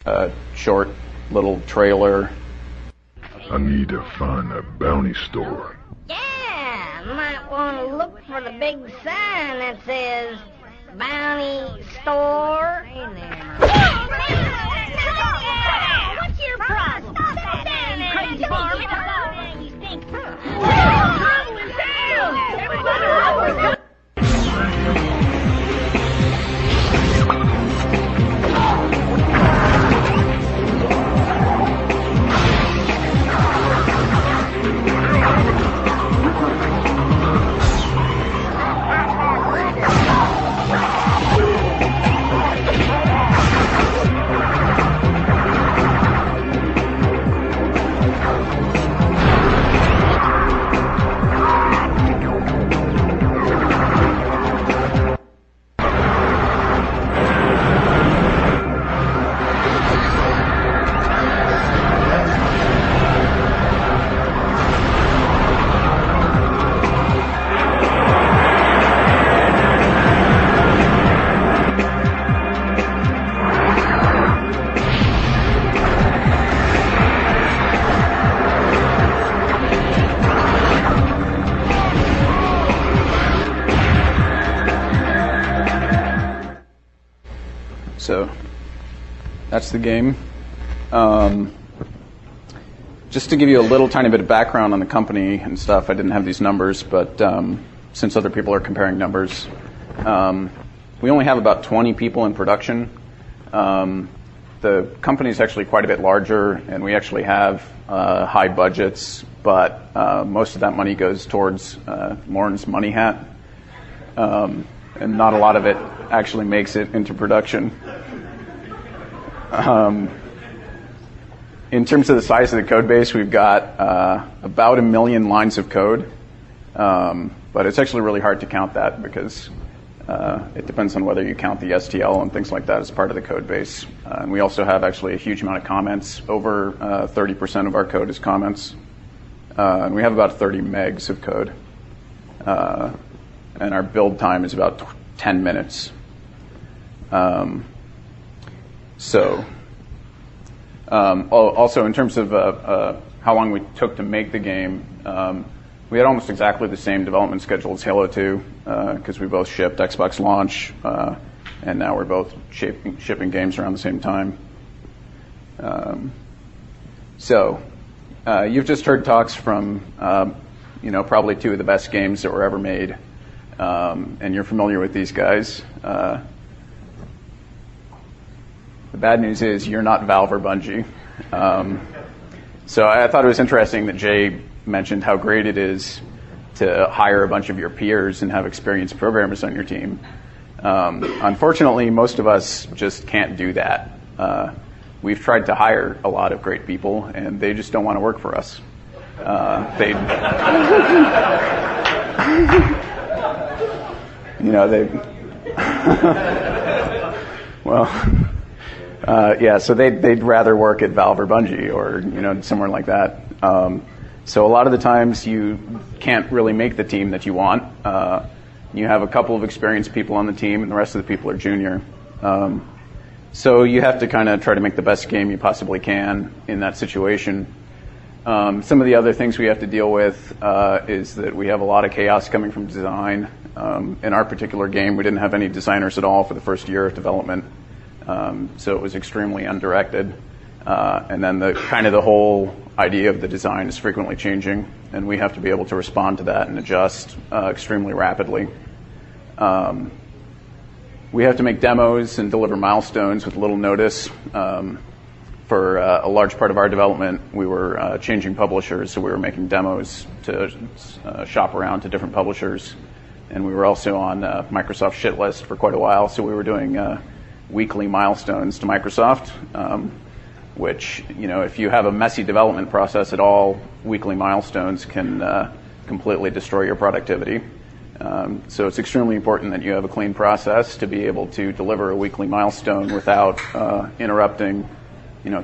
a short little trailer. I need to find a bounty store. Yeah, might want to look for the big sign that says Bounty Store. Hey there. What's your problem? Stop that crazy farm. You stink. Trouble in town. Everybody run. So that's the game. Just to give you a little tiny bit of background on the company and stuff, I didn't have these numbers, but since other people are comparing numbers, we only have about 20 people in production. The company is actually quite a bit larger, and we actually have high budgets, but most of that money goes towards Lauren's money hat, and not a lot of it actually makes it into production. In terms of the size of the code base, we've got about 1 million lines of code, but it's actually really hard to count that because it depends on whether you count the STL and things like that as part of the code base. And we also have actually a huge amount of comments. Over 30% of our code is comments. And we have about 30 megs of code. And our build time is about 10 minutes. Also in terms of how long we took to make the game, we had almost exactly the same development schedule as Halo 2 because we both shipped Xbox launch, and now we're both shipping games around the same time. You've just heard talks from probably two of the best games that were ever made, and you're familiar with these guys. The bad news is you're not Valve or Bungie. So I thought it was interesting that Jay mentioned how great it is to hire a bunch of your peers and have experienced programmers on your team. Unfortunately, most of us just can't do that. We've tried to hire a lot of great people, and they just don't want to work for us. So they'd rather work at Valve or Bungie or somewhere like that. So a lot of the times you can't really make the team that you want. You have a couple of experienced people on the team, and the rest of the people are junior. So you have to kind of try to make the best game you possibly can in that situation. Some of the other things we have to deal with is that we have a lot of chaos coming from design. In our particular game, we didn't have any designers at all for the first year of development. So it was extremely undirected. And then the whole idea of the design is frequently changing, and we have to be able to respond to that and adjust extremely rapidly. We have to make demos and deliver milestones with little notice. For a large part of our development, we were changing publishers, so we were making demos to shop around to different publishers. And we were also on Microsoft's shit list for quite a while, so we were doing weekly milestones to Microsoft, which, if you have a messy development process at all, weekly milestones can completely destroy your productivity. So it's extremely important that you have a clean process to be able to deliver a weekly milestone without interrupting,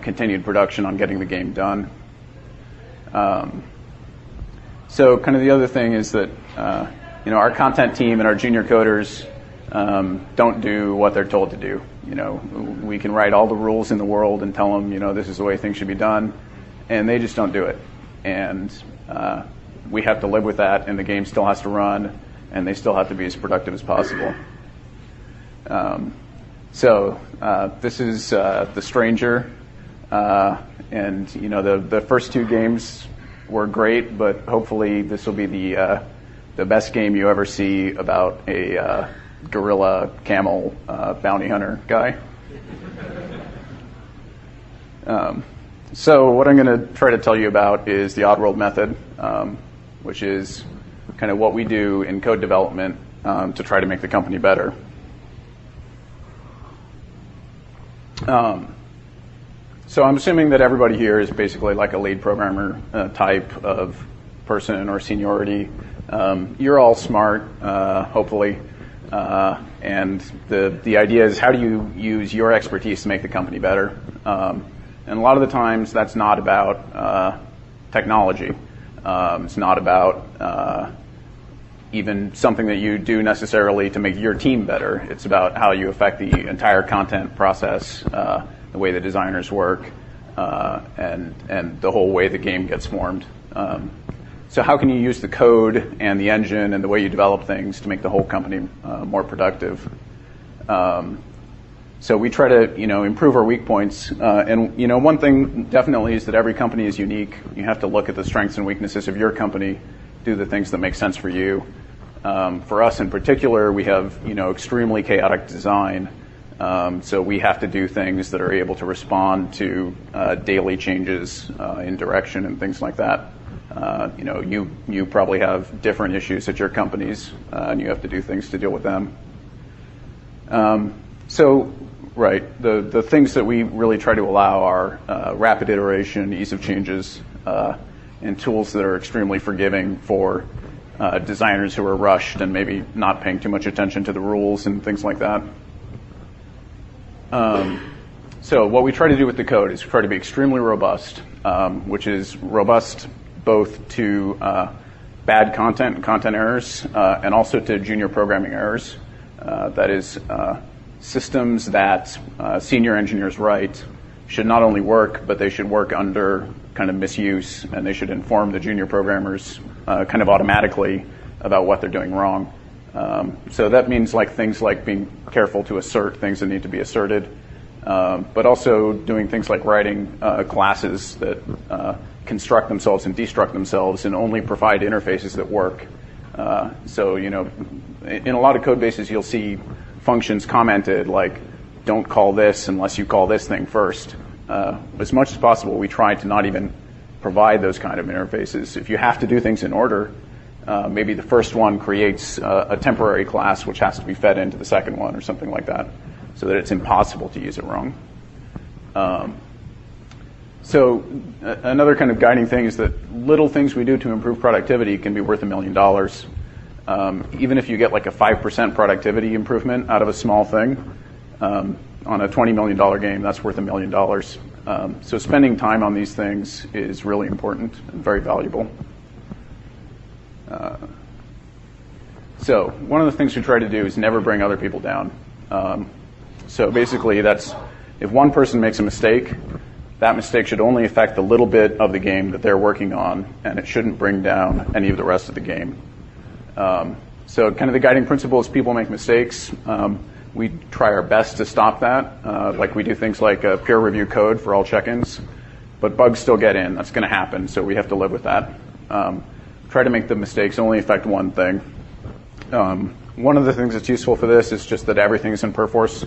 continued production on getting the game done. So kind of the other thing is that, our content team and our junior coders don't do what they're told to do. we can write all the rules in the world and tell them, this is the way things should be done, and they just don't do it. And we have to live with that, and the game still has to run, and they still have to be as productive as possible. So this is The Stranger, and the first two games were great, but hopefully this will be the best game you ever see about a gorilla camel bounty hunter guy. So what I'm going to try to tell you about is the Oddworld method, which is kind of what we do in code development to try to make the company better. So I'm assuming that everybody here is basically like a lead programmer type of person or seniority. You're all smart, hopefully. And the idea is, how do you use your expertise to make the company better? And a lot of the times that's not about technology. It's not about even something that you do necessarily to make your team better. It's about how you affect the entire content process, the way the designers work, and the whole way the game gets formed. So how can you use the code and the engine and the way you develop things to make the whole company more productive? So we try to, improve our weak points. And, one thing definitely is that every company is unique. You have to look at the strengths and weaknesses of your company, do the things that make sense for you. For us in particular, we have, extremely chaotic design. So we have to do things that are able to respond to daily changes in direction and things like that. You probably have different issues at your companies, and you have to do things to deal with them. Right, the things that we really try to allow are rapid iteration, ease of changes, and tools that are extremely forgiving for designers who are rushed and maybe not paying too much attention to the rules and things like that. So what we try to do with the code is try to be extremely robust, which is robust both to bad content and content errors, and also to junior programming errors. That is, systems that senior engineers write should not only work, but they should work under kind of misuse, and they should inform the junior programmers kind of automatically about what they're doing wrong. So that means things like being careful to assert things that need to be asserted, but also doing things like writing classes that construct themselves and destruct themselves and only provide interfaces that work. So, in a lot of code bases, you'll see functions commented like, don't call this unless you call this thing first. As much as possible, we try to not even provide those kind of interfaces. If you have to do things in order, maybe the first one creates a temporary class which has to be fed into the second one or something like that, so that it's impossible to use it wrong. So another kind of guiding thing is that little things we do to improve productivity can be worth $1 million. Even if you get like a 5% productivity improvement out of a small thing, on a $20 million game, that's worth $1 million. So spending time on these things is really important and very valuable. So one of the things we try to do is never bring other people down. So basically, that's if one person makes a mistake, that mistake should only affect the little bit of the game that they're working on, and it shouldn't bring down any of the rest of the game. So kind of the guiding principle is people make mistakes. We try our best to stop that. Like we do things like peer review code for all check-ins, but bugs still get in. That's going to happen, so we have to live with that. Try to make the mistakes only affect one thing. One of the things that's useful for this is just that everything's in Perforce,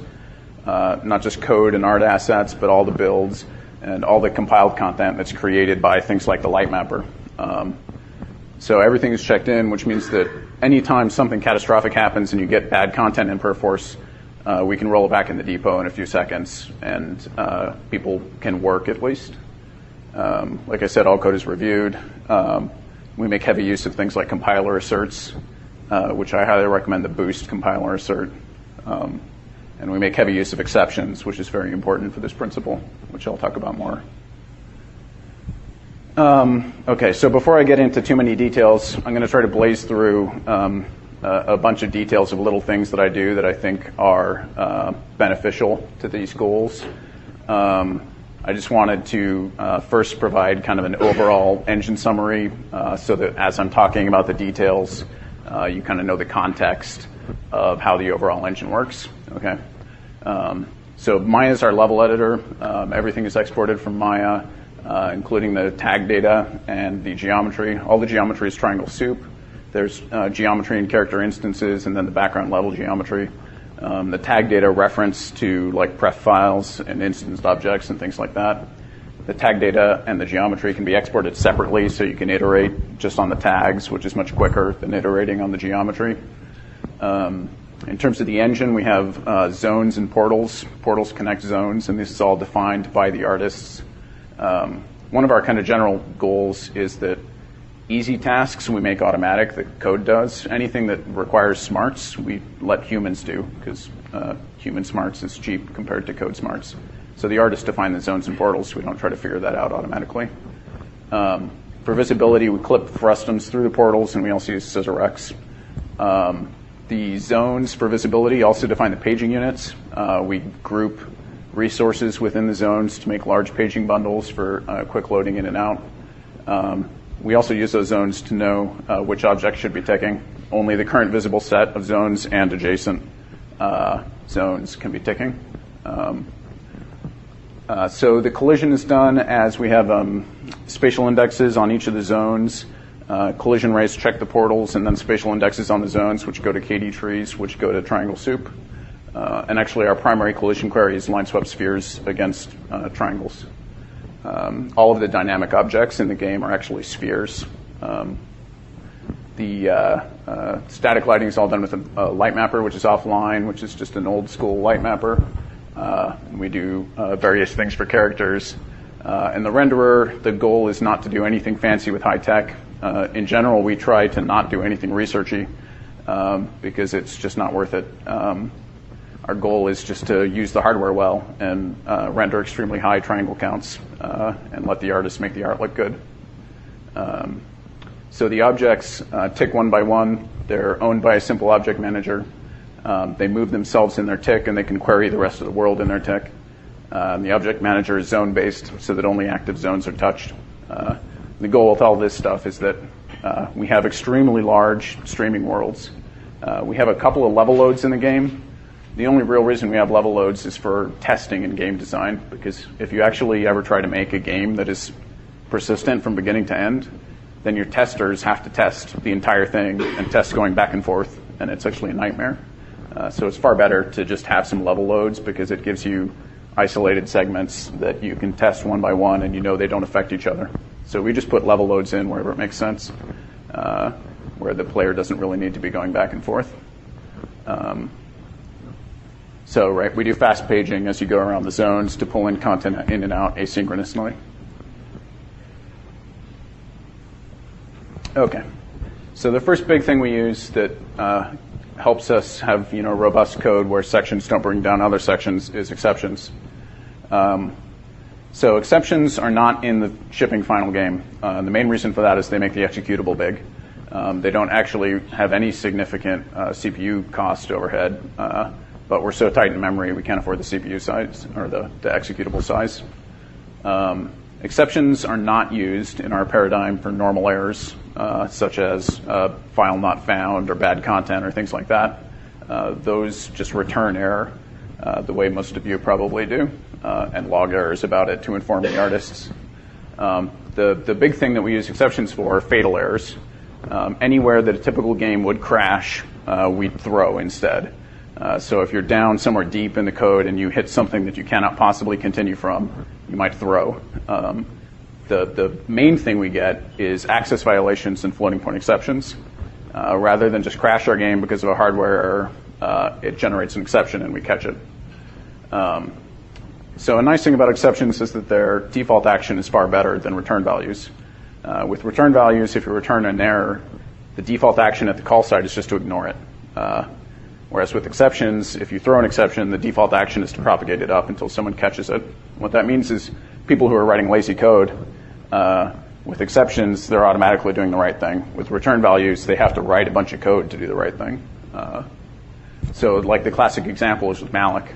not just code and art assets, but all the builds and all the compiled content that's created by things like the Lightmapper. So everything is checked in, which means that anytime something catastrophic happens and you get bad content in Perforce, we can roll it back in the depot in a few seconds, and people can work at least. Like I said, all code is reviewed. We make heavy use of things like compiler asserts, which I highly recommend the Boost compiler assert. And we make heavy use of exceptions, which is very important for this principle, which I'll talk about more. Okay, so before I get into too many details, I'm going to try to blaze through a bunch of details of little things that I do that I think are beneficial to these goals. I just wanted to first provide kind of an overall engine summary so that as I'm talking about the details, you kind of know the context of how the overall engine works. Okay. So Maya is our level editor. Everything is exported from Maya, including the tag data and the geometry. All the geometry is triangle soup. There's geometry and character instances, and then the background level geometry. The tag data reference to like pref files and instanced objects and things like that. The tag data and the geometry can be exported separately, so you can iterate just on the tags, which is much quicker than iterating on the geometry. In terms of the engine, we have zones and portals. Portals connect zones, and this is all defined by the artists. One of our kind of general goals is that easy tasks we make automatic, that code does. Anything that requires smarts, we let humans do, because human smarts is cheap compared to code smarts. So the artists define the zones and portals. We don't try to figure that out automatically. For visibility, we clip frustums through the portals, and we also use ScissorX. The zones for visibility also define the paging units. We group resources within the zones to make large paging bundles for quick loading in and out. We also use those zones to know which objects should be ticking. Only the current visible set of zones and adjacent zones can be ticking. So the collision is done as we have spatial indexes on each of the zones. Collision rays check the portals, and then spatial indexes on the zones, which go to KD trees, which go to triangle soup. And actually, our primary collision query is line swap spheres against triangles. All of the dynamic objects in the game are actually spheres. The static lighting is all done with a light mapper, which is offline, which is just an old school light mapper. We do various things for characters. And the renderer, the goal is not to do anything fancy with high tech. In general, we try to not do anything researchy because it's just not worth it. Our goal is just to use the hardware well and render extremely high triangle counts and let the artists make the art look good. So the objects tick one by one. They're owned by a simple object manager. They move themselves in their tick, and they can query the rest of the world in their tick. The object manager is zone-based, so that only active zones are touched. The goal with all this stuff is that we have extremely large streaming worlds. We have a couple of level loads in the game. The only real reason we have level loads is for testing and game design, because if you actually ever try to make a game that is persistent from beginning to end, then your testers have to test the entire thing and test going back and forth, and it's actually a nightmare. So it's far better to just have some level loads, because it gives you isolated segments that you can test one by one, and you know they don't affect each other. So we just put level loads in wherever it makes sense, where the player doesn't really need to be going back and forth. So, right, we do fast paging as you go around the zones to pull in content in and out asynchronously. Okay, so the first big thing we use that helps us have robust code where sections don't bring down other sections is exceptions. So exceptions are not in the shipping final game. The main reason for that is they make the executable big. They don't actually have any significant CPU cost overhead, but we're so tight in memory we can't afford the CPU size or the executable size. Exceptions are not used in our paradigm for normal errors, such as file not found or bad content or things like that. Those just return error the way most of you probably do, and log errors about it to inform the artists. The big thing that we use exceptions for are fatal errors. Anywhere that a typical game would crash, we throw instead. So if you're down somewhere deep in the code and you hit something that you cannot possibly continue from, you might throw. The main thing we get is access violations and floating point exceptions. Rather than just crash our game because of a hardware error, it generates an exception and we catch it. So a nice thing about exceptions is that their default action is far better than return values. With return values, if you return an error, the default action at the call site is just to ignore it. Whereas with exceptions, if you throw an exception, the default action is to propagate it up until someone catches it. What that means is people who are writing lazy code With exceptions, they're automatically doing the right thing. With return values, they have to write a bunch of code to do the right thing. So like the classic example is with malloc.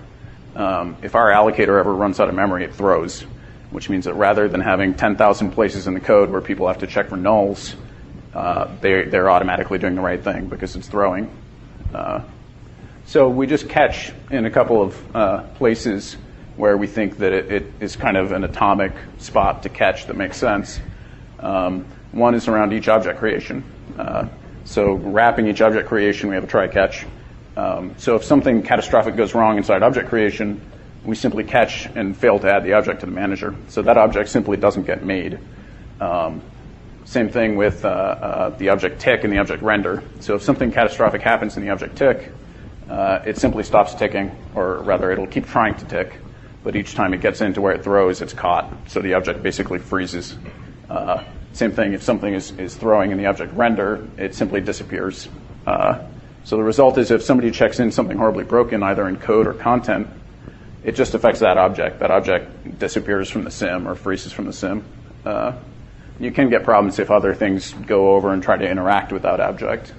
If our allocator ever runs out of memory, it throws, which means that rather than having 10,000 places in the code where people have to check for nulls, they're automatically doing the right thing because it's throwing. So we just catch in a couple of places where we think that it is kind of an atomic spot to catch that makes sense. One is around each object creation. So wrapping each object creation, we have a try catch. So if something catastrophic goes wrong inside object creation, we simply catch and fail to add the object to the manager. So that object simply doesn't get made. Same thing with the object tick and the object render. So if something catastrophic happens in the object tick, it simply stops ticking, or rather it'll keep trying to tick, but each time it gets into where it throws, it's caught. So the object basically freezes. Same thing, if something is throwing in the object render, it simply disappears. So the result is if somebody checks in something horribly broken, either in code or content, it just affects that object. That object disappears from the sim or freezes from the sim. You can get problems if other things go over and try to interact with that object.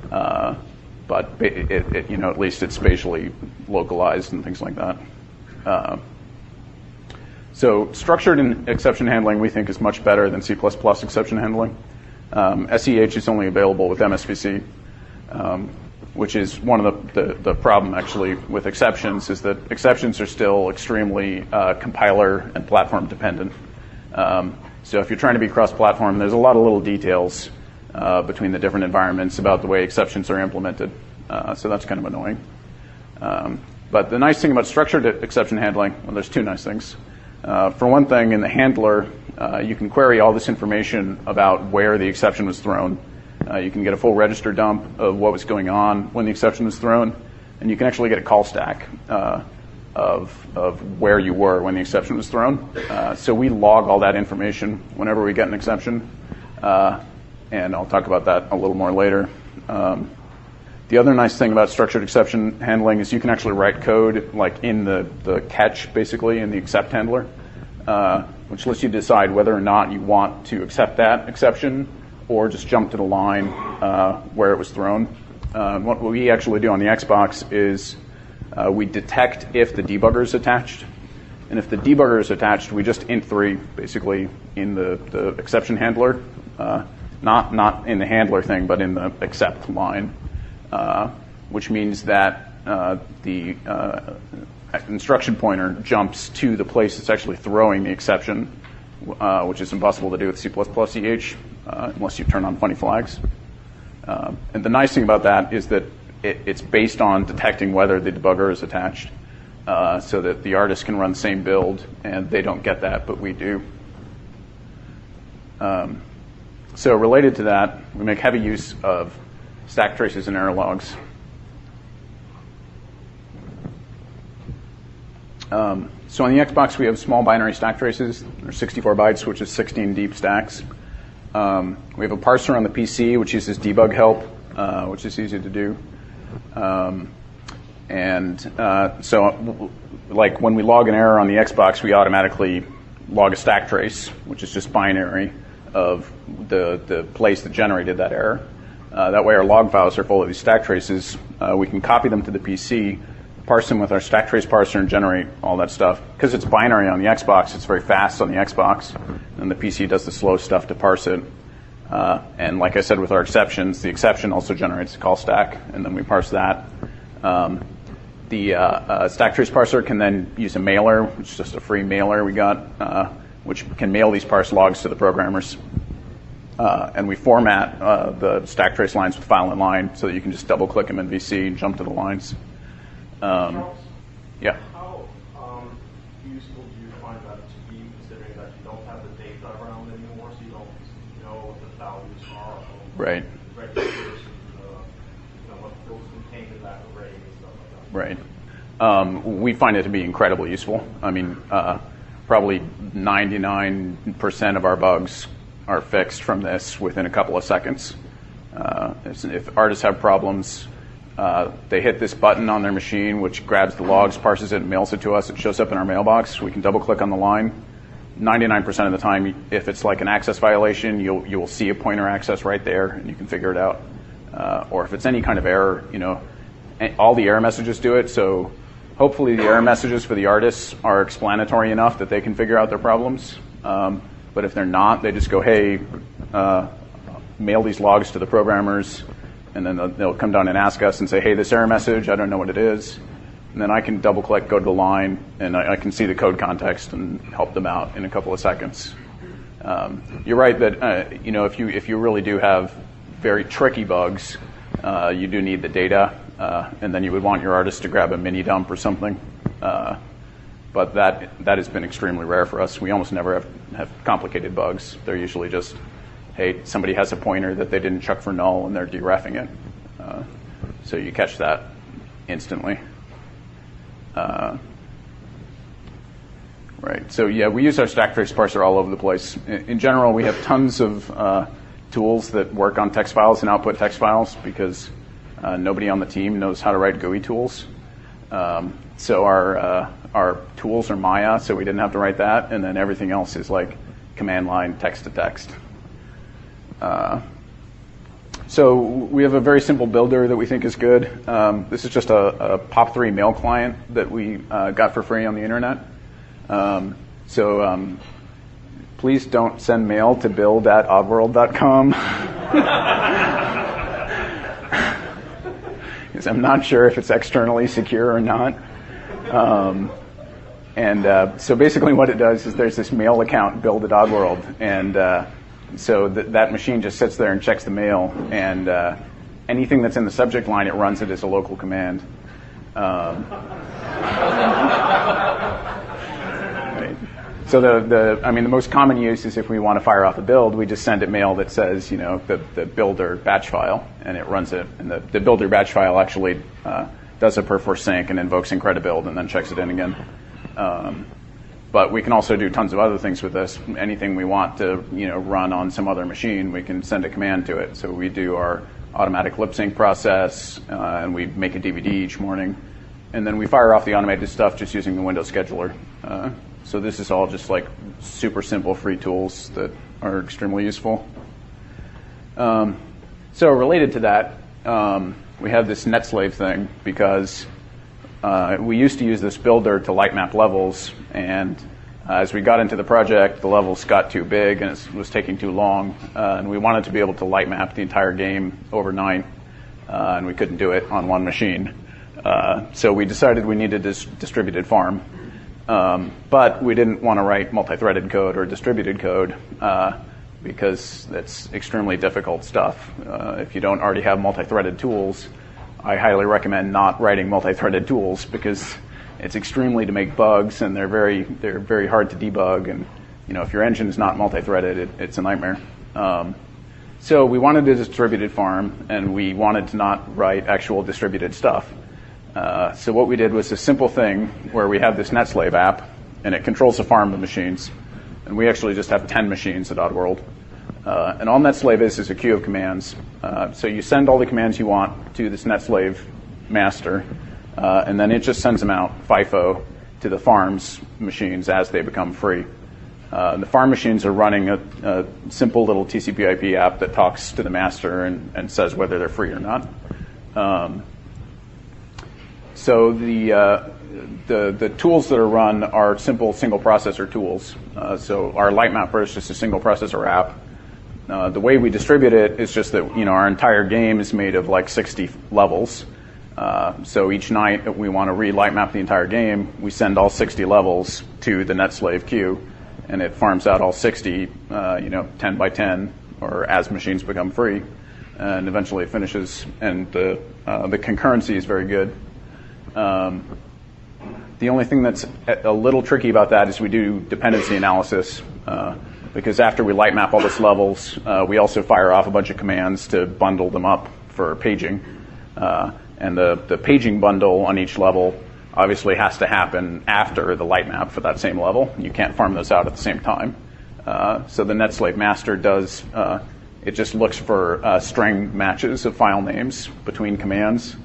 But at least it's spatially localized and things like that. So structured and exception handling we think is much better than C++ exception handling. SEH is only available with MSVC, which is one of the problem actually with exceptions, is that exceptions are still extremely compiler and platform dependent. So if you're trying to be cross-platform, there's a lot of little details between the different environments about the way exceptions are implemented. So that's kind of annoying. But the nice thing about structured exception handling, well, there's two nice things. For one thing, in the handler, you can query all this information about where the exception was thrown. You can get a full register dump of what was going on when the exception was thrown, and you can actually get a call stack of where you were when the exception was thrown. So we log all that information whenever we get an exception, and I'll talk about that a little more later. The other nice thing about structured exception handling is you can actually write code like in the catch, basically, in the accept handler, which lets you decide whether or not you want to accept that exception or just jump to the line where it was thrown. What we actually do on the Xbox is we detect if the debugger is attached. And if the debugger is attached, we just int3, basically, in the exception handler. Not in the handler thing, but in the accept line. Which means that the instruction pointer jumps to the place that's actually throwing the exception, which is impossible to do with C++ EH unless you turn on funny flags. And the nice thing about that is that it's based on detecting whether the debugger is attached, so that the artist can run the same build, and they don't get that, but we do. So related to that, we make heavy use of stack traces and error logs. So on the Xbox, we have small binary stack traces. They're 64 bytes, which is 16 deep stacks. We have a parser on the PC, which uses debug help, which is easy to do. So like when we log an error on the Xbox, we automatically log a stack trace, which is just binary of the place that generated that error. That way our log files are full of these stack traces. We can copy them to the PC, parse them with our stack trace parser, and generate all that stuff. Because it's binary on the Xbox, it's very fast on the Xbox, and the PC does the slow stuff to parse it. And like I said with our exceptions, the exception also generates a call stack, and then we parse that. The stack trace parser can then use a mailer, which is just a free mailer we got, which can mail these parse logs to the programmers. And we format the stack trace lines with file in line so that you can just double click them in VC and jump to the lines. Yeah. How useful do you find that to be, considering that you don't have the data around anymore, so you don't know what the values are of Right. registers and what goes contained in that array and stuff like that? Right. We find it to be incredibly useful. I mean, probably 99% of our bugs are fixed from this within a couple of seconds. If artists have problems, they hit this button on their machine, which grabs the logs, parses it, and mails it to us. It shows up in our mailbox. We can double-click on the line, 99% of the time, if it's like an access violation, you'll see a pointer access right there, and you can figure it out. Or if it's any kind of error, all the error messages do it. So hopefully the error messages for the artists are explanatory enough that they can figure out their problems. But if they're not, they just go, hey, mail these logs to the programmers, and then they'll come down and ask us and say, hey, this error message, I don't know what it is. And then I can double-click, go to the line, and I can see the code context and help them out in a couple of seconds. You're right that if you really do have very tricky bugs, you do need the data, and then you would want your artist to grab a mini dump or something. But that has been extremely rare for us. We almost never have complicated bugs. They're usually just, hey, somebody has a pointer that they didn't check for null, and they're dereffing it. So you catch that instantly. Right. So yeah, we use our stack trace parser all over the place. In general, we have tons of tools that work on text files and output text files because nobody on the team knows how to write GUI tools. So our tools are Maya, so we didn't have to write that, and then everything else is like command line, text to text. So we have a very simple builder that we think is good. This is just a POP3 mail client that we got for free on the internet. So please don't send mail to build@oddworld.com. Because I'm not sure if it's externally secure or not. So basically what it does is there's this mail account, build@oddworld, and so that machine just sits there and checks the mail, and anything that's in the subject line, it runs it as a local command. Right. So the most common use is if we want to fire off a build, we just send it mail that says, the builder batch file, and it runs it. And the builder batch file actually does a perforce sync and invokes incredibuild and then checks it in again. But we can also do tons of other things with this. Anything we want to run on some other machine, we can send a command to it. So we do our automatic lip sync process, and we make a DVD each morning. And then we fire off the automated stuff just using the Windows scheduler. So this is all just like super simple free tools that are extremely useful. So related to that, we have this NetSlave thing because we used to use this builder to light map levels, and as we got into the project, the levels got too big and it was taking too long, and we wanted to be able to light map the entire game overnight, and we couldn't do it on one machine. So we decided we needed this distributed farm, but we didn't want to write multi-threaded code or distributed code because that's extremely difficult stuff. If you don't already have multi-threaded tools, I highly recommend not writing multi-threaded tools because it's extremely to make bugs, and they're very hard to debug. And if your engine is not multi-threaded, it's a nightmare. So we wanted a distributed farm, and we wanted to not write actual distributed stuff. So what we did was a simple thing where we have this NetSlave app, and it controls a farm of machines. And we actually just have 10 machines at Oddworld. And all NetSlave is a queue of commands. So you send all the commands you want to this NetSlave master, and then it just sends them out FIFO to the farms machines as they become free. The farm machines are running a simple little TCP/IP app that talks to the master and says whether they're free or not. So the tools that are run are simple single processor tools. So our light mapper is just a single processor app. The way we distribute it is just that our entire game is made of like 60 levels. So each night we want to re-light map the entire game. We send all 60 levels to the NetSlave queue, and it farms out all 60, 10 by 10, or as machines become free, and eventually it finishes. And the concurrency is very good. The only thing that's a little tricky about that is we do dependency analysis. Because after we light map all those levels, we also fire off a bunch of commands to bundle them up for paging. And the paging bundle on each level obviously has to happen after the light map for that same level. You can't farm those out at the same time. So the NetSlave master does, it just looks for string matches of file names between commands.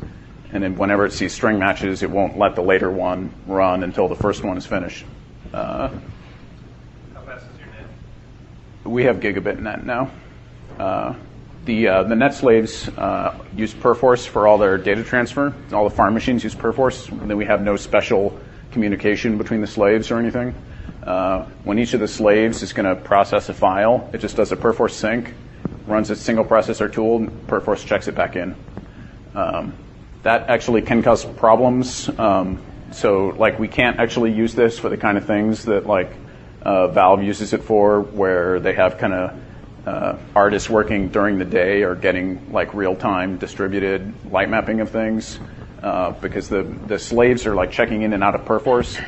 And then whenever it sees string matches, it won't let the later one run until the first one is finished. How fast is your net? We have gigabit net now. The net slaves use Perforce for all their data transfer. All the farm machines use Perforce, and then we have no special communication between the slaves or anything. When each of the slaves is going to process a file, it just does a Perforce sync, runs its single processor tool, and Perforce checks it back in. That actually can cause problems. So like we can't actually use this for the kind of things that like Valve uses it for, where they have kind of artists working during the day or getting like real-time distributed light mapping of things, because the slaves are like checking in and out of Perforce.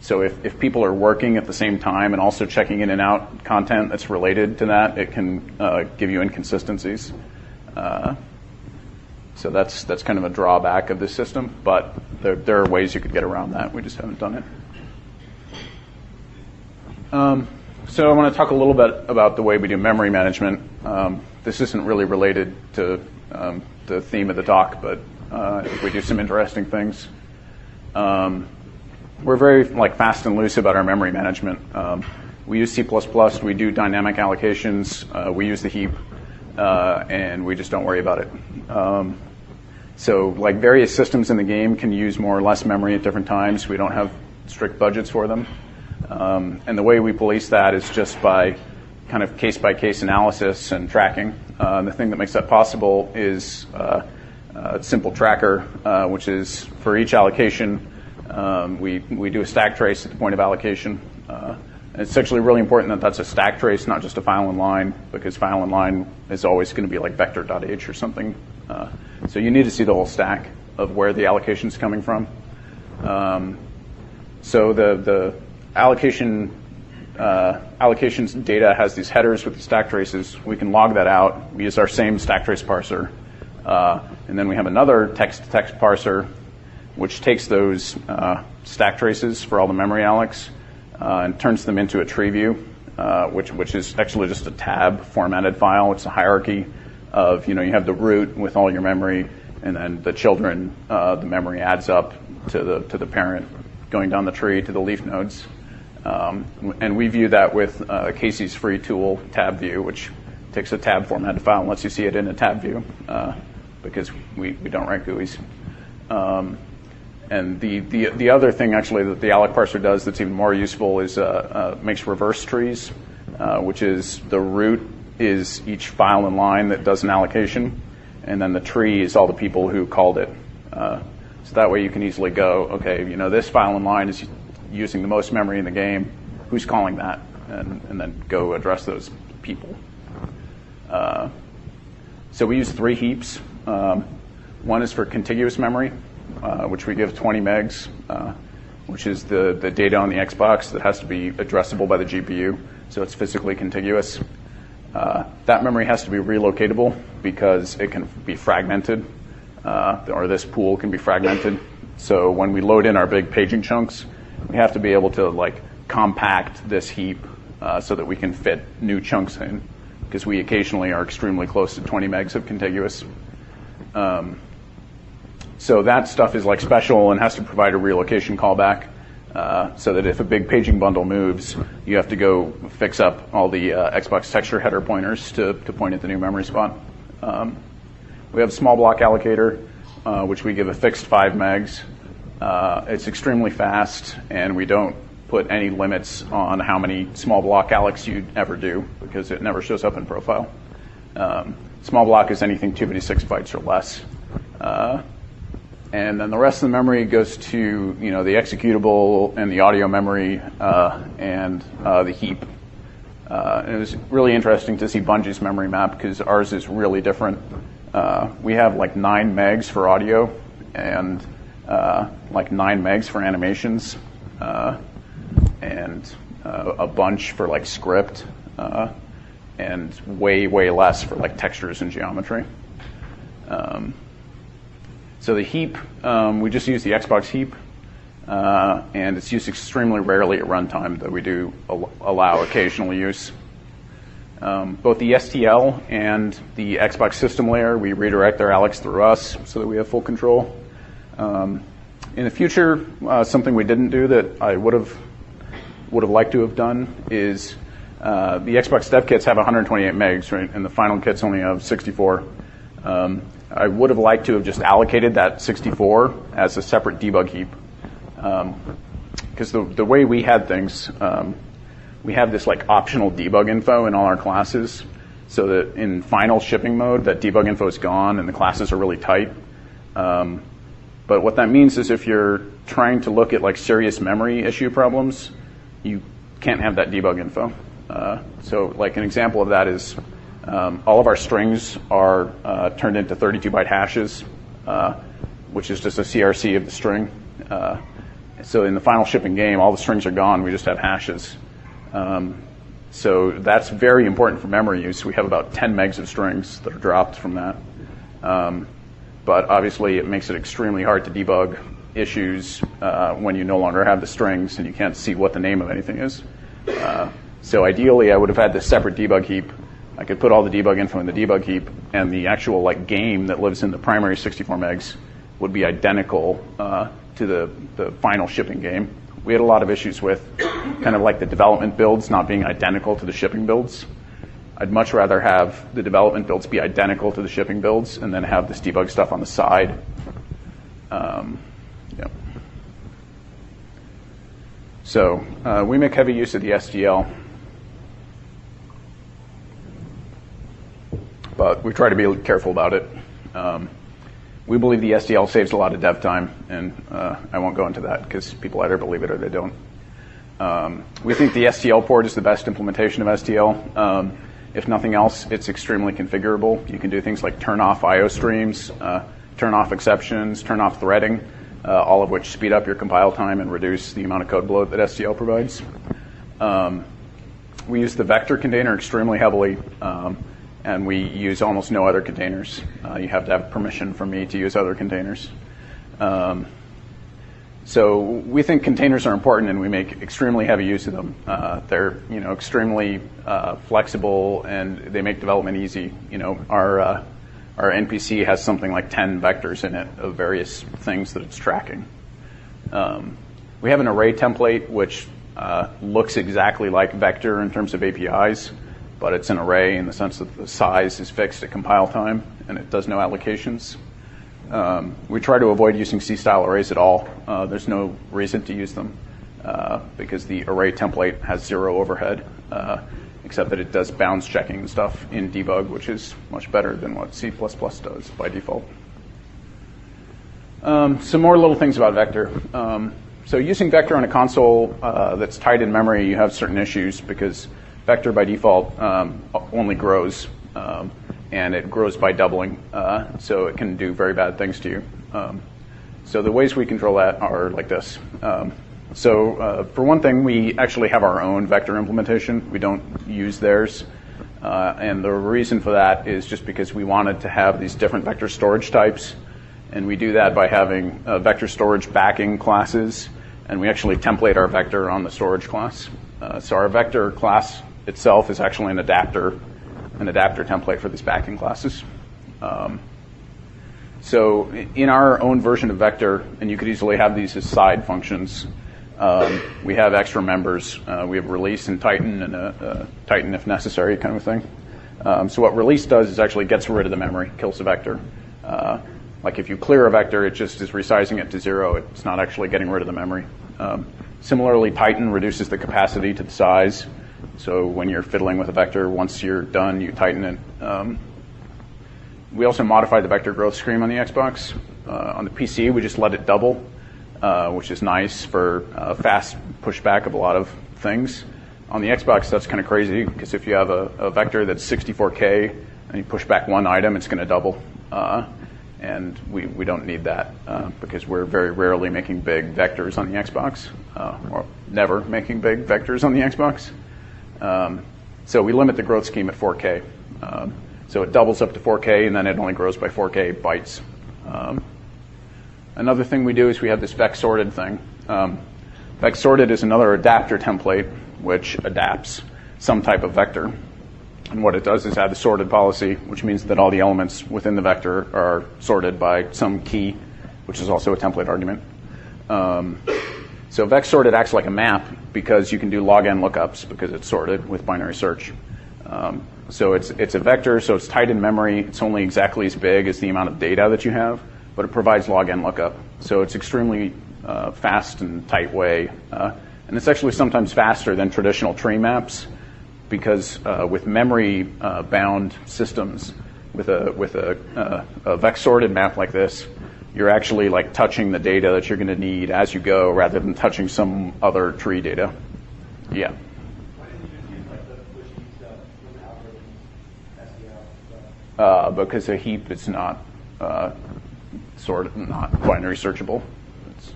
So if people are working at the same time and also checking in and out content that's related to that, it can give you inconsistencies. So that's kind of a drawback of this system, but there are ways you could get around that. We just haven't done it. So I want to talk a little bit about the way we do memory management. This isn't really related to the theme of the talk, but I think we do some interesting things. We're very like fast and loose about our memory management. We use C++. We do dynamic allocations. We use the heap, and we just don't worry about it. So like various systems in the game can use more or less memory at different times. We don't have strict budgets for them. And the way we police that is just by kind of case-by-case analysis and tracking. The thing that makes that possible is a simple tracker, which is for each allocation, we do a stack trace at the point of allocation. And it's actually really important that that's a stack trace, not just a file in line, because file in line is always going to be like vector.h or something. So you need to see the whole stack of where the allocation is coming from. So the allocations data has these headers with the stack traces. We can log that out. We use our same stack trace parser. And then we have another text-to-text parser, which takes those stack traces for all the memory allocs and turns them into a tree view, which is actually just a tab formatted file. It's a hierarchy of, you have the root with all your memory, and then the children, the memory adds up to the parent, going down the tree to the leaf nodes. And we view that with Casey's free tool, tab view, which takes a tab formatted file and lets you see it in a tab view, because we don't write GUIs. And the other thing actually that the alloc parser does that's even more useful is makes reverse trees, which is the root is each file in line that does an allocation, and then the tree is all the people who called it. So that way you can easily go, okay, this file in line is using the most memory in the game. Who's calling that? And then go address those people. So we use 3 heaps. One is for contiguous memory, which we give 20 megs, which is the data on the Xbox that has to be addressable by the GPU, so it's physically contiguous. That memory has to be relocatable because it can be fragmented, or this pool can be fragmented. So when we load in our big paging chunks, we have to be able to compact this heap so that we can fit new chunks in, because we occasionally are extremely close to 20 megs of contiguous. So that stuff is special and has to provide a relocation callback, so that if a big paging bundle moves, you have to go fix up all the Xbox texture header pointers to point at the new memory spot. We have a small block allocator, which we give a fixed 5 megs. It's extremely fast, and we don't put any limits on how many small block allocs you'd ever do, because it never shows up in profile. Small block is anything 256 bytes or less. And then the rest of the memory goes to the executable and the audio memory and the heap. And it was really interesting to see Bungie's memory map, because ours is really different. We have 9 megs for audio and 9 megs for animations, and a bunch for script, and way less for textures and geometry. So the heap, we just use the Xbox heap, and it's used extremely rarely at runtime, though we do allow occasional use. Both the STL and the Xbox system layer, we redirect their allocs through us so that we have full control. In the future, something we didn't do that I would have liked to have done is The Xbox dev kits have 128 megs, right, and the final kits only have 64. I would have liked to have just allocated that 64 as a separate debug heap, because the way we had things, we have this like optional debug info in all our classes, so that in final shipping mode, that debug info is gone and the classes are really tight. But what that means is if you're trying to look at like serious memory issue problems, you can't have that debug info. So like an example of that is all of our strings are turned into 32-byte hashes, which is just a CRC of the string. So in the final shipping game, all the strings are gone. We just have hashes. So that's very important for memory use. We have about 10 megs of strings that are dropped from that. But obviously, it makes it extremely hard to debug issues when you no longer have the strings and you can't see what the name of anything is. So ideally, I would have had this separate debug heap. I could put all the debug info in the debug heap, and the actual like game that lives in the primary 64 megs would be identical to the final shipping game. We had a lot of issues with kind of like the development builds not being identical to the shipping builds. I'd much rather have the development builds be identical to the shipping builds and then have this debug stuff on the side. Yep. So we make heavy use of the SDL, but we try to be careful about it. We believe the SDL saves a lot of dev time, and I won't go into that because people either believe it or they don't. We think the STL port is the best implementation of STL. If nothing else, it's extremely configurable. You can do things like turn off IO streams, turn off exceptions, turn off threading, all of which speed up your compile time and reduce the amount of code bloat that STL provides. We use the vector container extremely heavily, and we use almost no other containers. You have to have permission from me to use other containers. So we think containers are important, and we make extremely heavy use of them. They're extremely flexible, and they make development easy. Our NPC has something like 10 vectors in it of various things that it's tracking. We have an array template which looks exactly like vector in terms of APIs, but it's an array in the sense that the size is fixed at compile time, and it does no allocations. We try to avoid using C-style arrays at all. There's no reason to use them because the array template has zero overhead, except that it does bounds checking and stuff in debug, which is much better than what C++ does by default. Some more little things about vector. So using vector on a console that's tight in memory, you have certain issues because vector by default only grows. And it grows by doubling, so it can do very bad things to you. So the ways we control that are like this. So for one thing, we actually have our own vector implementation. We don't use theirs. And the reason for that is just because we wanted to have these different vector storage types. And we do that by having vector storage backing classes. And we actually template our vector on the storage class. So our vector class itself is actually an adapter template for these backing classes. So in our own version of vector, and you could easily have these as side functions, we have extra members. We have release and tighten and a tighten if necessary kind of thing. So what release does is actually gets rid of the memory, kills the vector. Like if you clear a vector, it just is resizing it to 0. It's not actually getting rid of the memory. Similarly, tighten reduces the capacity to the size. So when you're fiddling with a vector, once you're done, you tighten it. We also modify the vector growth scheme on the Xbox. On the PC, we just let it double, which is nice for fast pushback of a lot of things. On the Xbox, that's kind of crazy, because if you have a vector that's 64K and you push back one item, it's going to double. And we don't need that because we're very rarely making big vectors on the Xbox, or never making big vectors on the Xbox. So we limit the growth scheme at 4K. So it doubles up to 4K, and then it only grows by 4K bytes. Another thing we do is we have this vec sorted thing. Vec sorted is another adapter template which adapts some type of vector. And what it does is add the sorted policy, which means that all the elements within the vector are sorted by some key, which is also a template argument. So vex sorted acts like a map because you can do log n lookups because it's sorted with binary search. So it's a vector, so it's tight in memory. It's only exactly as big as the amount of data that you have, but it provides log n lookup. So it's extremely fast and tight way. And it's actually sometimes faster than traditional tree maps because with memory bound systems, with a vex sorted map like this, you're actually like touching the data that you're going to need as you go rather than touching some other tree data. Yeah. Why didn't you just use like the push heap stuff from the algorithms, SDL stuff? Because a heap is not not binary searchable. It's,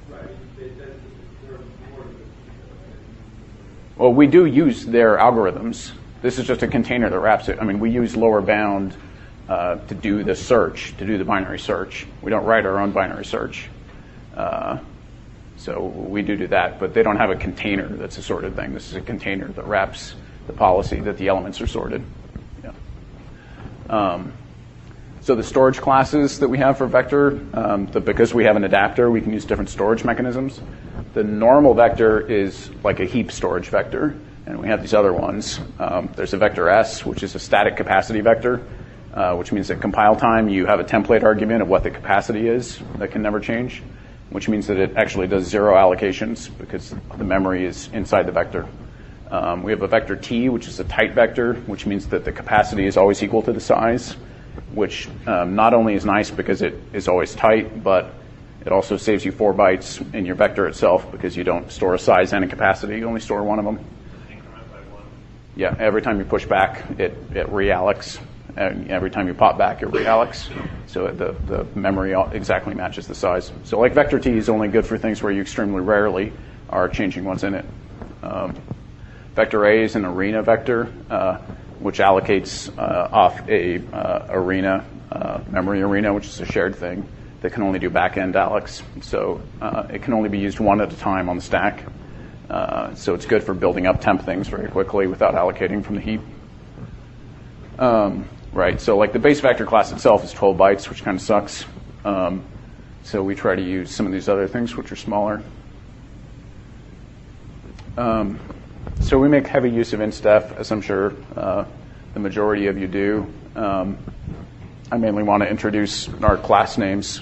Right. They're more of well, we do use their algorithms. This is just a container that wraps it. I mean, we use lower bound to do the search, to do the binary search. We don't write our own binary search. So we do that, but they don't have a container that's a sorted thing. This is a container that wraps the policy that the elements are sorted. Yeah. So the storage classes that we have for vector, because we have an adapter, we can use different storage mechanisms. The normal vector is like a heap storage vector, and we have these other ones. There's a vector S, which is a static capacity vector, which means at compile time you have a template argument of what the capacity is that can never change, which means that it actually does zero allocations because the memory is inside the vector. We have a vector T, which is a tight vector, which means that the capacity is always equal to the size, which not only is nice because it is always tight, but it also saves you 4 bytes in your vector itself because you don't store a size and a capacity. You only store one of them. Increment by 1. Yeah, every time you push back, it reallocs. And every time you pop back, it reallocs. So the memory exactly matches the size. So like vector T is only good for things where you extremely rarely are changing what's in it. Vector A is an arena vector, which allocates off a arena, memory arena, which is a shared thing that can only do back-end allocs. So it can only be used one at a time on the stack. So it's good for building up temp things very quickly without allocating from the heap. Right, so like the base vector class itself is 12 bytes, which kind of sucks. So we try to use some of these other things, which are smaller. So we make heavy use of InstDef, as I'm sure the majority of you do. I mainly want to introduce our class names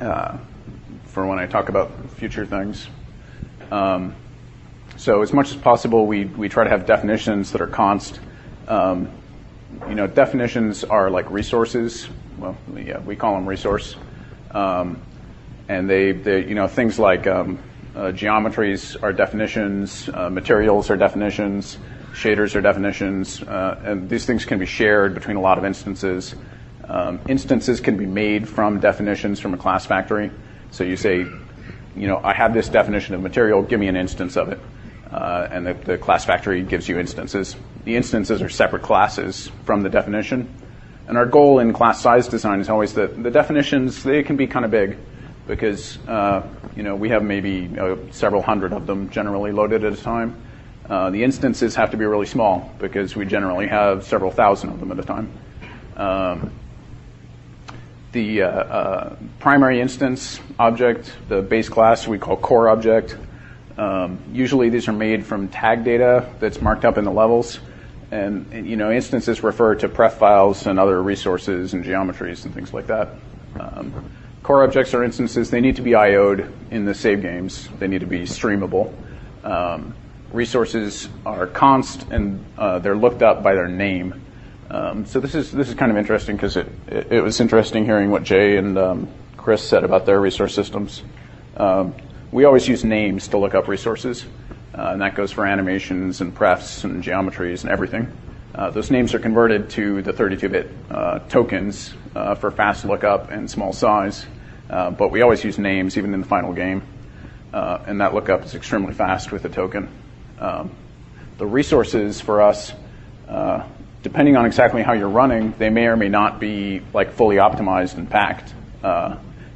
for when I talk about future things. So as much as possible, we try to have definitions that are const. Definitions are like resources. Well, yeah, we call them resource. And they things like geometries are definitions, materials are definitions, shaders are definitions, and these things can be shared between a lot of instances. Instances can be made from definitions from a class factory. So you say, I have this definition of material, give me an instance of it. And the class factory gives you instances. The instances are separate classes from the definition. And our goal in class size design is always that the definitions, they can be kind of big because, we have maybe several hundred of them generally loaded at a time. The instances have to be really small because we generally have several thousand of them at a time. The primary instance object, the base class, we call core object. Usually these are made from tag data that's marked up in the levels. And instances refer to pref files and other resources and geometries and things like that. Core objects are instances. They need to be IO'd in the save games. They need to be streamable. Resources are const, and they're looked up by their name. So this is kind of interesting because it was interesting hearing what Jay and Chris said about their resource systems. We always use names to look up resources, and that goes for animations and prefs and geometries and everything. Those names are converted to the 32-bit tokens for fast lookup and small size, but we always use names even in the final game, and that lookup is extremely fast with a token. The resources for us, depending on exactly how you're running, they may or may not be like fully optimized and packed.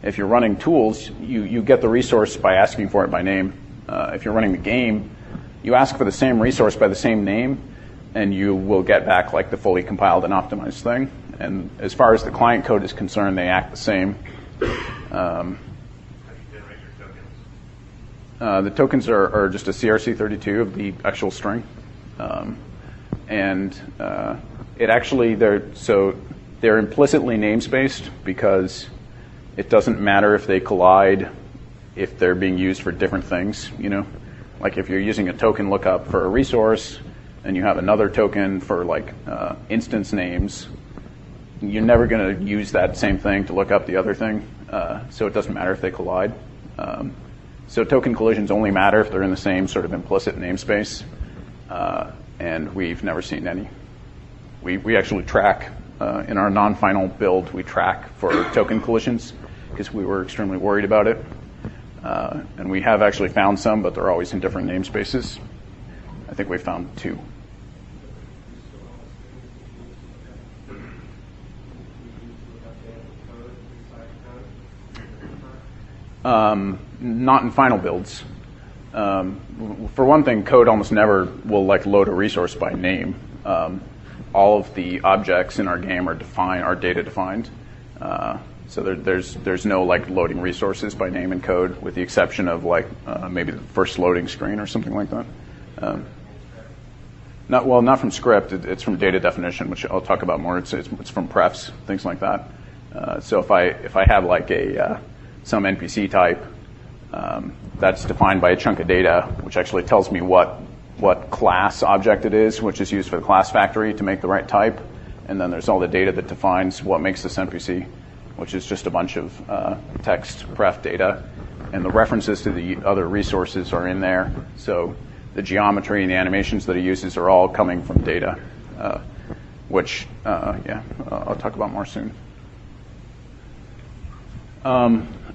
If you're running tools, you get the resource by asking for it by name. If you're running the game, you ask for the same resource by the same name, and you will get back like the fully compiled and optimized thing. And as far as the client code is concerned, they act the same. How do you generate your tokens? The tokens are just a CRC32 of the actual string. It actually, they're implicitly namespaced because it doesn't matter if they collide, if they're being used for different things, you know? Like if you're using a token lookup for a resource and you have another token for like instance names, you're never going to use that same thing to look up the other thing. So it doesn't matter if they collide. So token collisions only matter if they're in the same sort of implicit namespace. And we've never seen any. We actually track, in our non-final build, we track for token collisions because we were extremely worried about it. And we have actually found some, but they're always in different namespaces. I think we found 2. Not in final builds. For one thing, code almost never will like load a resource by name. All of the objects in our game are data defined. So there's no like loading resources by name in code, with the exception of like maybe the first loading screen or something like that. Not from script. It's from data definition, which I'll talk about more. It's from prefs, things like that. So if I have like some NPC type that's defined by a chunk of data, which actually tells me what class object it is, which is used for the class factory to make the right type, and then there's all the data that defines what makes this NPC, which is just a bunch of text pref data, and the references to the other resources are in there. So the geometry and the animations that it uses are all coming from data, which I'll talk about more soon.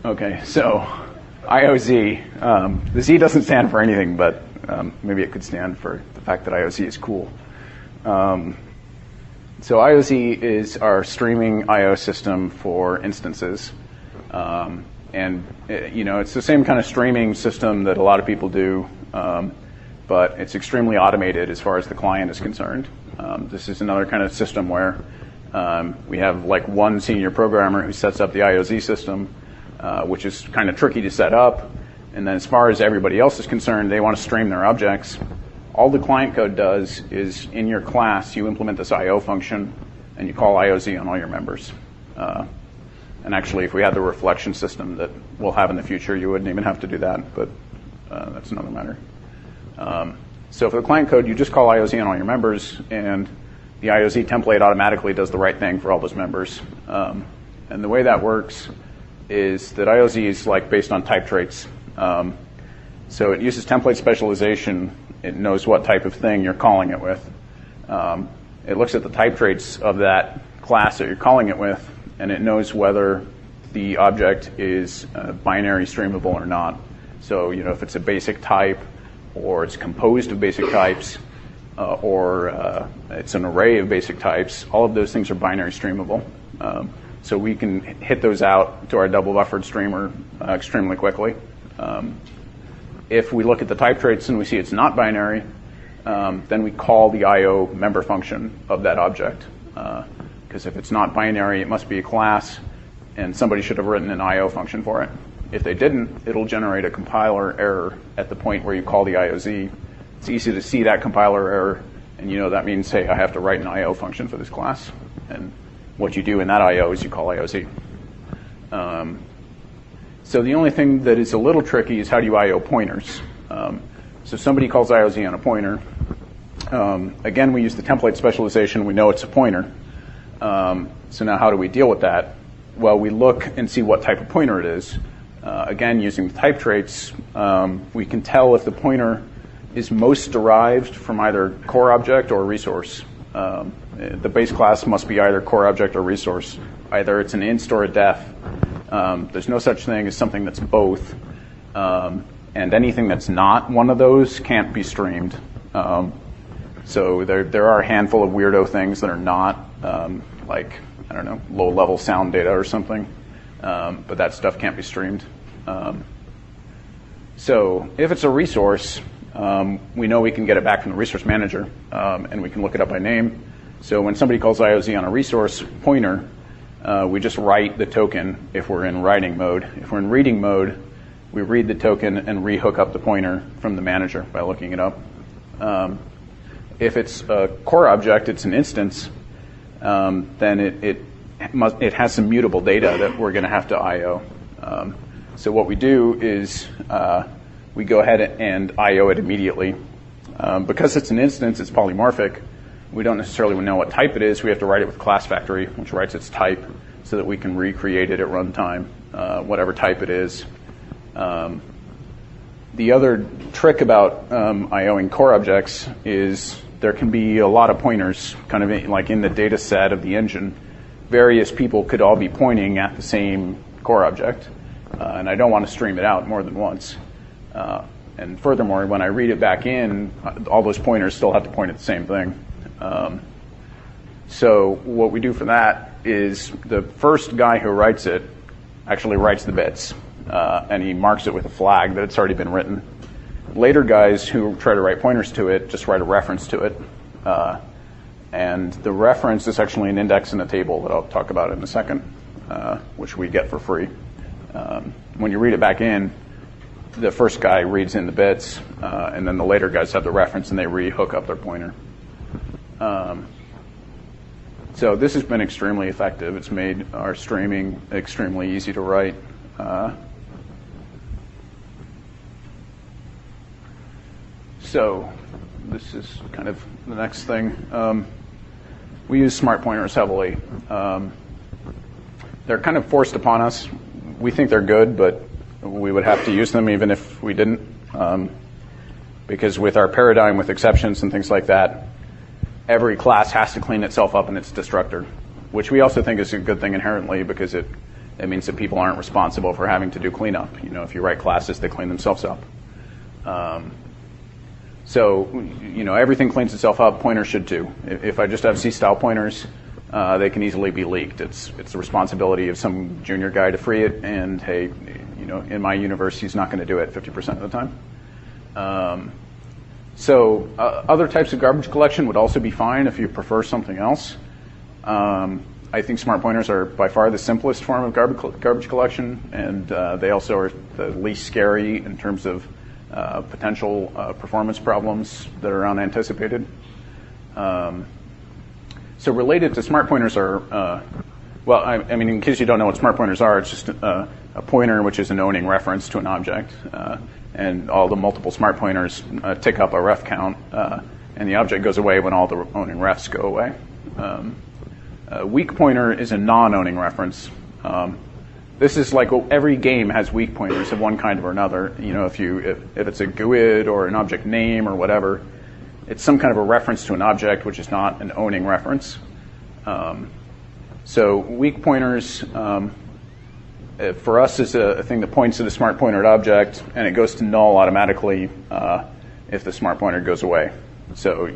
Okay, so IOZ. The Z doesn't stand for anything, but maybe it could stand for the fact that IOZ is cool. So IOZ is our streaming I/O system for instances, and it's the same kind of streaming system that a lot of people do, but it's extremely automated as far as the client is concerned. This is another kind of system where we have like one senior programmer who sets up the IOZ system, which is kind of tricky to set up. And then as far as everybody else is concerned, they want to stream their objects. All the client code does is in your class, you implement this I/O function, and you call IOZ on all your members. And actually, if we had the reflection system that we'll have in the future, you wouldn't even have to do that, but that's another matter. So for the client code, you just call IOZ on all your members, and the IOZ template automatically does the right thing for all those members. And the way that works is that IOZ is like based on type traits. So it uses template specialization. It knows what type of thing you're calling it with. It looks at the type traits of that class that you're calling it with, and it knows whether the object is binary streamable or not. So if it's a basic type, or it's composed of basic types, or it's an array of basic types, all of those things are binary streamable. So we can hit those out to our double buffered streamer extrememely quickly. If we look at the type traits and we see it's not binary, then we call the I/O member function of that object. Because if it's not binary, it must be a class, and somebody should have written an I/O function for it. If they didn't, it'll generate a compiler error at the point where you call the IOZ. It's easy to see that compiler error, and that means, hey, I have to write an I/O function for this class. And what you do in that I/O is you call IOZ. So the only thing that is a little tricky is how do you I/O pointers. So somebody calls IOZ on a pointer. Again, we use the template specialization. We know it's a pointer. So now how do we deal with that? Well, we look and see what type of pointer it is. Again, using the type traits, we can tell if the pointer is most derived from either core object or resource. The base class must be either core object or resource. Either it's an inst or a def. There's no such thing as something that's both. And anything that's not one of those can't be streamed. So there are a handful of weirdo things that are not, like, I don't know, low-level sound data or something. But that stuff can't be streamed. So if it's a resource, we know we can get it back from the resource manager, and we can look it up by name. So when somebody calls IOZ on a resource pointer, we just write the token if we're in writing mode. If we're in reading mode, we read the token and rehook up the pointer from the manager by looking it up. If it's a core object, it's an instance, then it has some mutable data that we're going to have to I/O. So what we do is we go ahead and I/O it immediately. Because it's an instance, it's polymorphic, we don't necessarily know what type it is. We have to write it with class factory, which writes its type, so that we can recreate it at runtime, whatever type it is. The other trick about I/O-ing core objects is there can be a lot of pointers, kind of like in the data set of the engine. Various people could all be pointing at the same core object, and I don't want to stream it out more than once. And furthermore, when I read it back in, all those pointers still have to point at the same thing. So what we do for that is the first guy who writes it actually writes the bits, and he marks it with a flag that it's already been written. Later guys who try to write pointers to it just write a reference to it. And the reference is actually an index in a table that I'll talk about in a second, which we get for free. When you read it back in, the first guy reads in the bits, and then the later guys have the reference and they rehook up their pointer. So this has been extremely effective. It's made our streaming extremely easy to write. So this is kind of the next thing. We use smart pointers heavily. They're kind of forced upon us. We think they're good, but we would have to use them even if we didn't. Because with our paradigm with exceptions and things like that, every class has to clean itself up in its destructor, which we also think is a good thing inherently because it means that people aren't responsible for having to do cleanup. You know, if you write classes, they clean themselves up. So, you know, everything cleans itself up. Pointers should too. If I just have C-style pointers, they can easily be leaked. It's the responsibility of some junior guy to free it, and hey, you know, in my universe, he's not going to do it 50% of the time. Other types of garbage collection would also be fine if you prefer something else. I think smart pointers are by far the simplest form of garbage collection, and they also are the least scary in terms of potential performance problems that are unanticipated. So related to smart pointers are, well, I mean, in case you don't know what smart pointers are, it's just a pointer which is an owning reference to an object. And all the multiple smart pointers tick up a ref count, and the object goes away when all the owning refs go away. A weak pointer is a non-owning reference. This is like every game has weak pointers of one kind or another. You know, if it's a GUID or an object name or whatever, it's some kind of a reference to an object which is not an owning reference. So weak pointers for us is a thing that points to the smart pointered object, and it goes to null automatically if the smart pointer goes away. So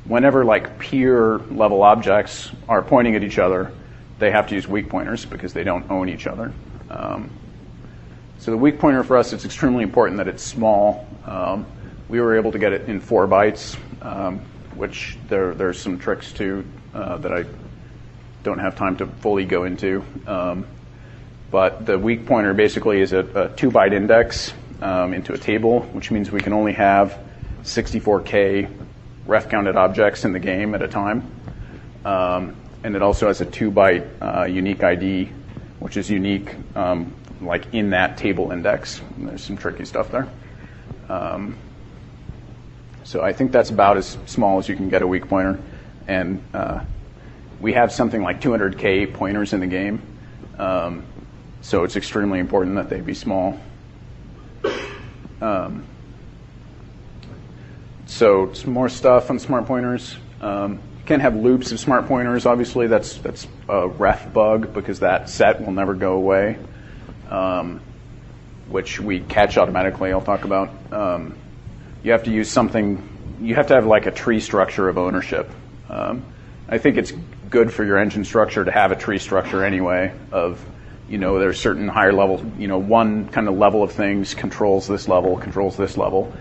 whenever like peer level objects are pointing at each other, they have to use weak pointers because they don't own each other. So the weak pointer for us, it's extremely important that it's small. We were able to get it in 4 bytes, which there's some tricks to that I don't have time to fully go into. But the weak pointer basically is a 2-byte index into a table, which means we can only have 64K ref counted objects in the game at a time. And it also has a 2-byte unique ID, which is unique like in that table index. And there's some tricky stuff there. So I think that's about as small as you can get a weak pointer. And we have something like 200K pointers in the game. So it's extremely important that they be small. So some more stuff on smart pointers. You can't have loops of smart pointers. Obviously, that's a ref bug because that set will never go away, which we catch automatically. I'll talk about. You have to use something. You have to have like a tree structure of ownership. I think it's good for your engine structure to have a tree structure anyway of, you know, there's certain higher level, you know, one kind of level of things controls this level, controls this level.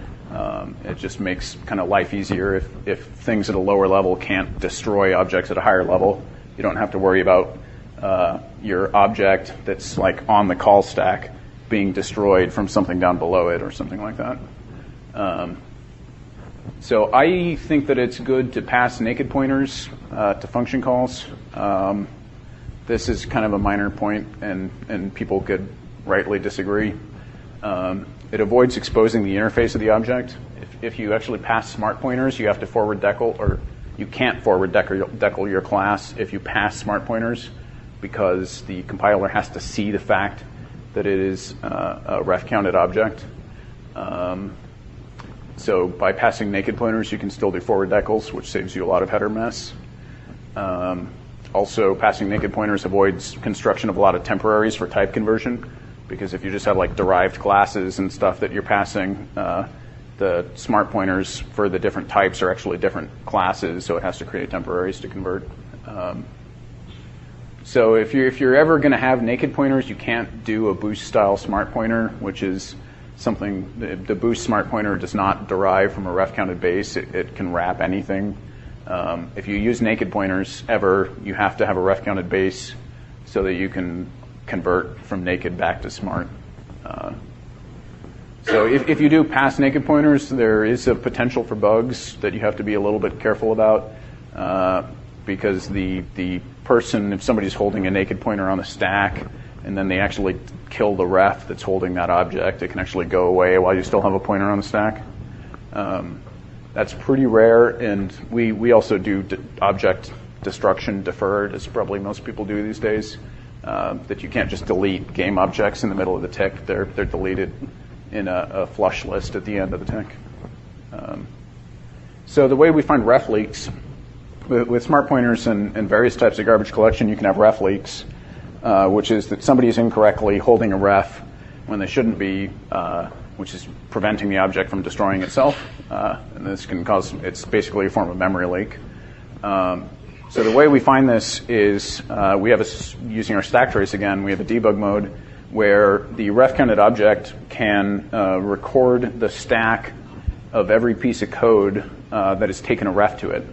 It just makes kind of life easier if things at a lower level can't destroy objects at a higher level. You don't have to worry about your object that's like on the call stack being destroyed from something down below it or something like that. So I think that it's good to pass naked pointers to function calls. This is kind of a minor point, and people could rightly disagree. It avoids exposing the interface of the object. If you actually pass smart pointers, you have to forward decal, or you can't forward decal your class if you pass smart pointers, because the compiler has to see the fact that it is a ref counted object. So by passing naked pointers, you can still do forward decals, which saves you a lot of header mess. Also, passing naked pointers avoids construction of a lot of temporaries for type conversion, because if you just have like derived classes and stuff that you're passing, the smart pointers for the different types are actually different classes, so it has to create temporaries to convert. So if you're ever going to have naked pointers, you can't do a boost style smart pointer, which is something, the boost smart pointer does not derive from a ref counted base. It can wrap anything. If you use naked pointers ever, you have to have a ref counted base so that you can convert from naked back to smart. So if you do pass naked pointers, there is a potential for bugs that you have to be a little bit careful about, because the person, if somebody's holding a naked pointer on the stack and then they actually kill the ref that's holding that object, it can actually go away while you still have a pointer on the stack. That's pretty rare, and we also do object destruction deferred, as probably most people do these days, that you can't just delete game objects in the middle of the tick. They're deleted in a flush list at the end of the tick. So the way we find ref leaks, with smart pointers and various types of garbage collection, you can have ref leaks, which is that somebody is incorrectly holding a ref when they shouldn't be, which is preventing the object from destroying itself. And this can cause, it's basically a form of memory leak. So the way we find this is we have using our stack trace again, we have a debug mode where the ref counted object can record the stack of every piece of code that has taken a ref to it.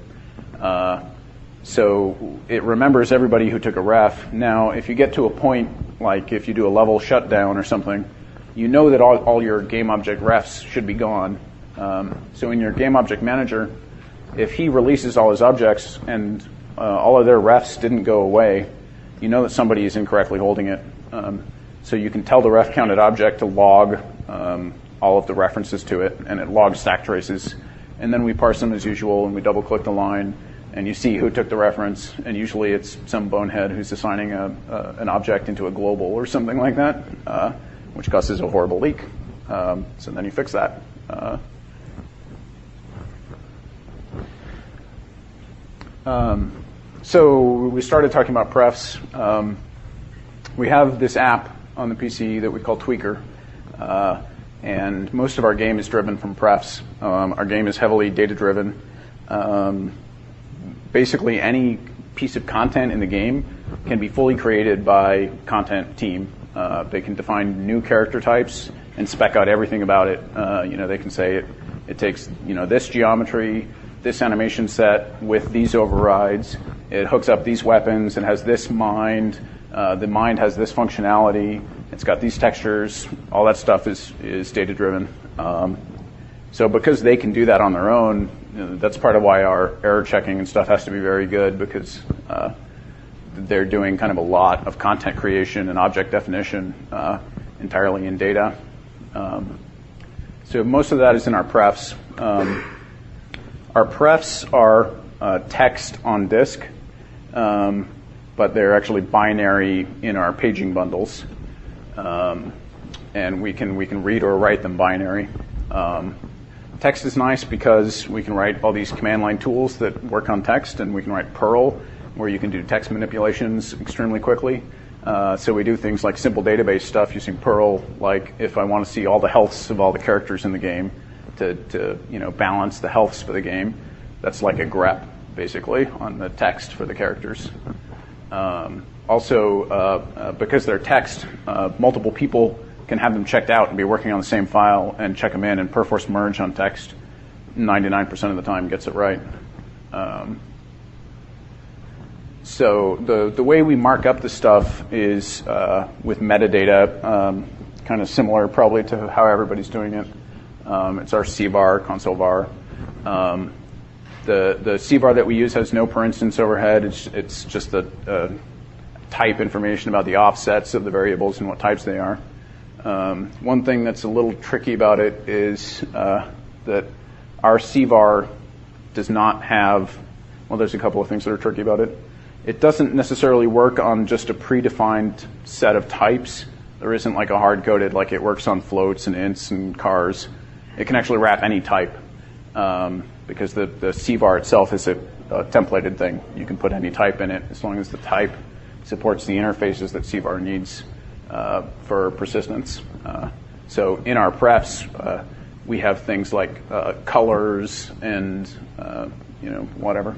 So it remembers everybody who took a ref. Now, if you get to a point, like if you do a level shutdown or something, you know that all your game object refs should be gone. So in your game object manager, if he releases all his objects and all of their refs didn't go away, you know that somebody is incorrectly holding it. So you can tell the ref counted object to log all of the references to it, and it logs stack traces. And then we parse them as usual, and we double click the line, and you see who took the reference, and usually it's some bonehead who's assigning an object into a global or something like that, which causes a horrible leak. So then you fix that. So we started talking about prefs. We have this app on the PC that we call Tweaker, and most of our game is driven from prefs. Our game is heavily data-driven. Basically, any piece of content in the game can be fully created by content team. They can define new character types and spec out everything about it. They can say it takes this geometry, this animation set with these overrides. It hooks up these weapons and has this mind. The mind has this functionality. It's got these textures. All that stuff is data-driven. So because they can do that on their own, that's part of why our error checking and stuff has to be very good, because they're doing kind of a lot of content creation and object definition entirely in data. So most of that is in our prefs. Our prefs are text on disk, but they're actually binary in our paging bundles, and we can read or write them binary. Text is nice because we can write all these command line tools that work on text, and we can write Perl, where you can do text manipulations extremely quickly. So we do things like simple database stuff using Perl, like if I want to see all the healths of all the characters in the game to balance the healths for the game. That's like a grep, basically, on the text for the characters. Also, because they're text, multiple people can have them checked out and be working on the same file and check them in, and perforce merge on text 99% of the time gets it right. So the way we mark up the stuff is with metadata, kind of similar probably to how everybody's doing it. It's our CVAR, console var. The CVAR that we use has no per instance overhead. It's just the type information about the offsets of the variables and what types they are. One thing that's a little tricky about it is that our CVAR does not have, well, there's a couple of things that are tricky about it. It doesn't necessarily work on just a predefined set of types. There isn't like a hard-coded, like it works on floats and ints and cars. It can actually wrap any type because the CVAR itself is a templated thing. You can put any type in it as long as the type supports the interfaces that CVAR needs for persistence. So in our prefs, we have things like colors and whatever,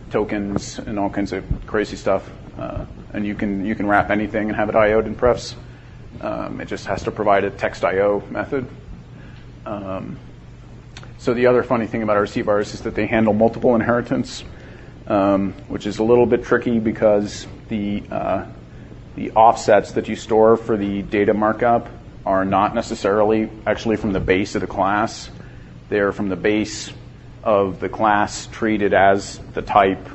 tokens and all kinds of crazy stuff. And you can wrap anything and have it IO'd in prefs. It just has to provide a text IO method. So the other funny thing about our CVARs is that they handle multiple inheritance, which is a little bit tricky because the offsets that you store for the data markup are not necessarily actually from the base of the class. They're from the base of the class treated as the type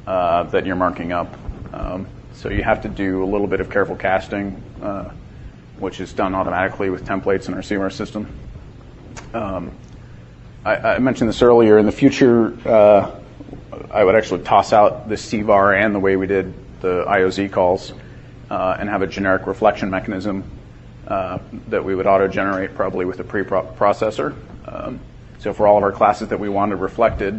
that you're marking up. So you have to do a little bit of careful casting, which is done automatically with templates in our CVAR system. I mentioned this earlier. In the future, I would actually toss out the CVAR and the way we did the IOZ calls and have a generic reflection mechanism that we would auto-generate probably with a preprocessor. So for all of our classes that we wanted reflected,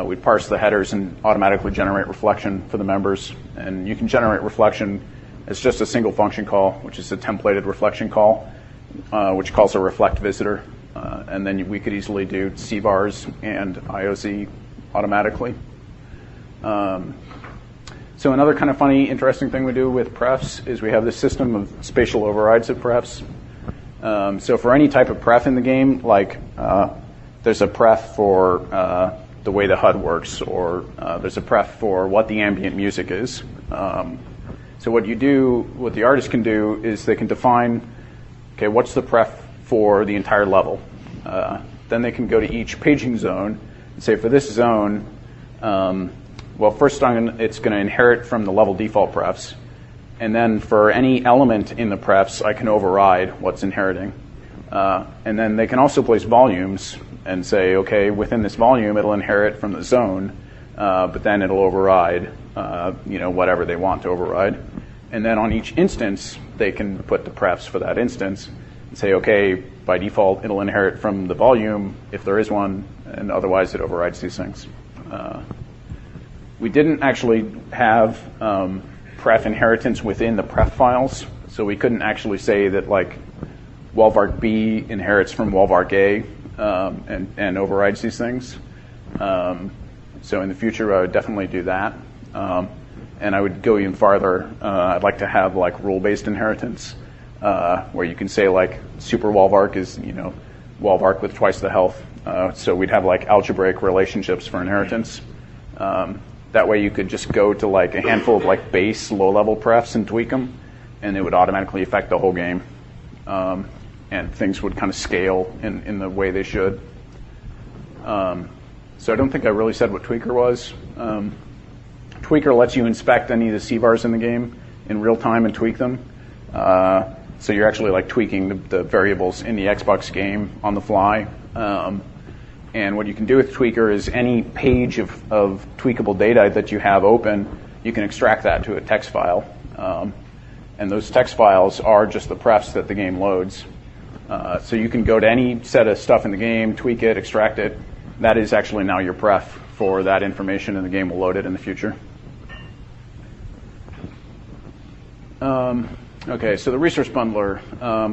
we'd parse the headers and automatically generate reflection for the members. And you can generate reflection as just a single function call, which is a templated reflection call, which calls a reflect visitor. And then we could easily do CVARs and IOZ automatically. So another kind of funny, interesting thing we do with prefs is we have this system of spatial overrides of prefs. So for any type of pref in the game, like there's a pref for the way the HUD works, or there's a pref for what the ambient music is. So what the artist can do is they can define, okay, what's the pref for the entire level? Then they can go to each paging zone and say, for this zone, well, first it's going to inherit from the level default prefs. And then for any element in the prefs, I can override what's inheriting. And then they can also place volumes and say, okay, within this volume, it'll inherit from the zone, but then it'll override whatever they want to override. And then on each instance, they can put the prefs for that instance and say, okay, by default, it'll inherit from the volume if there is one, and otherwise it overrides these things. We didn't actually have pref inheritance within the pref files, so we couldn't actually say that like Walvark B inherits from Walvark A and overrides these things. So in the future, I would definitely do that. And I would go even farther. I'd like to have like rule-based inheritance, where you can say like super Walvark is Walvark with twice the health. So we'd have like algebraic relationships for inheritance. That way you could just go to like a handful of like base low-level prefs and tweak them, and it would automatically affect the whole game. And things would kind of scale in the way they should. So I don't think I really said what Tweaker was. Tweaker lets you inspect any of the CVARs in the game in real time and tweak them. So you're actually like tweaking the variables in the Xbox game on the fly. And what you can do with Tweaker is any page of tweakable data that you have open, you can extract that to a text file. And those text files are just the prefs that the game loads. So you can go to any set of stuff in the game, tweak it, extract it. That is actually now your pref for that information, and the game will load it in the future. Okay, so the resource bundler.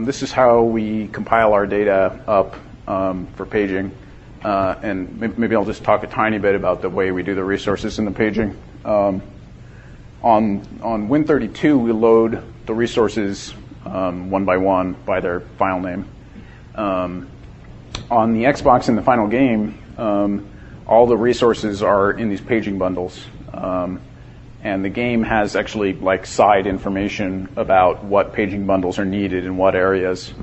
This is how we compile our data up for paging. And maybe I'll just talk a tiny bit about the way we do the resources in the paging. On Win32, we load the resources one by one by their file name. On the Xbox in the final game, all the resources are in these paging bundles. and the game has actually like side information about what paging bundles are needed in what areas.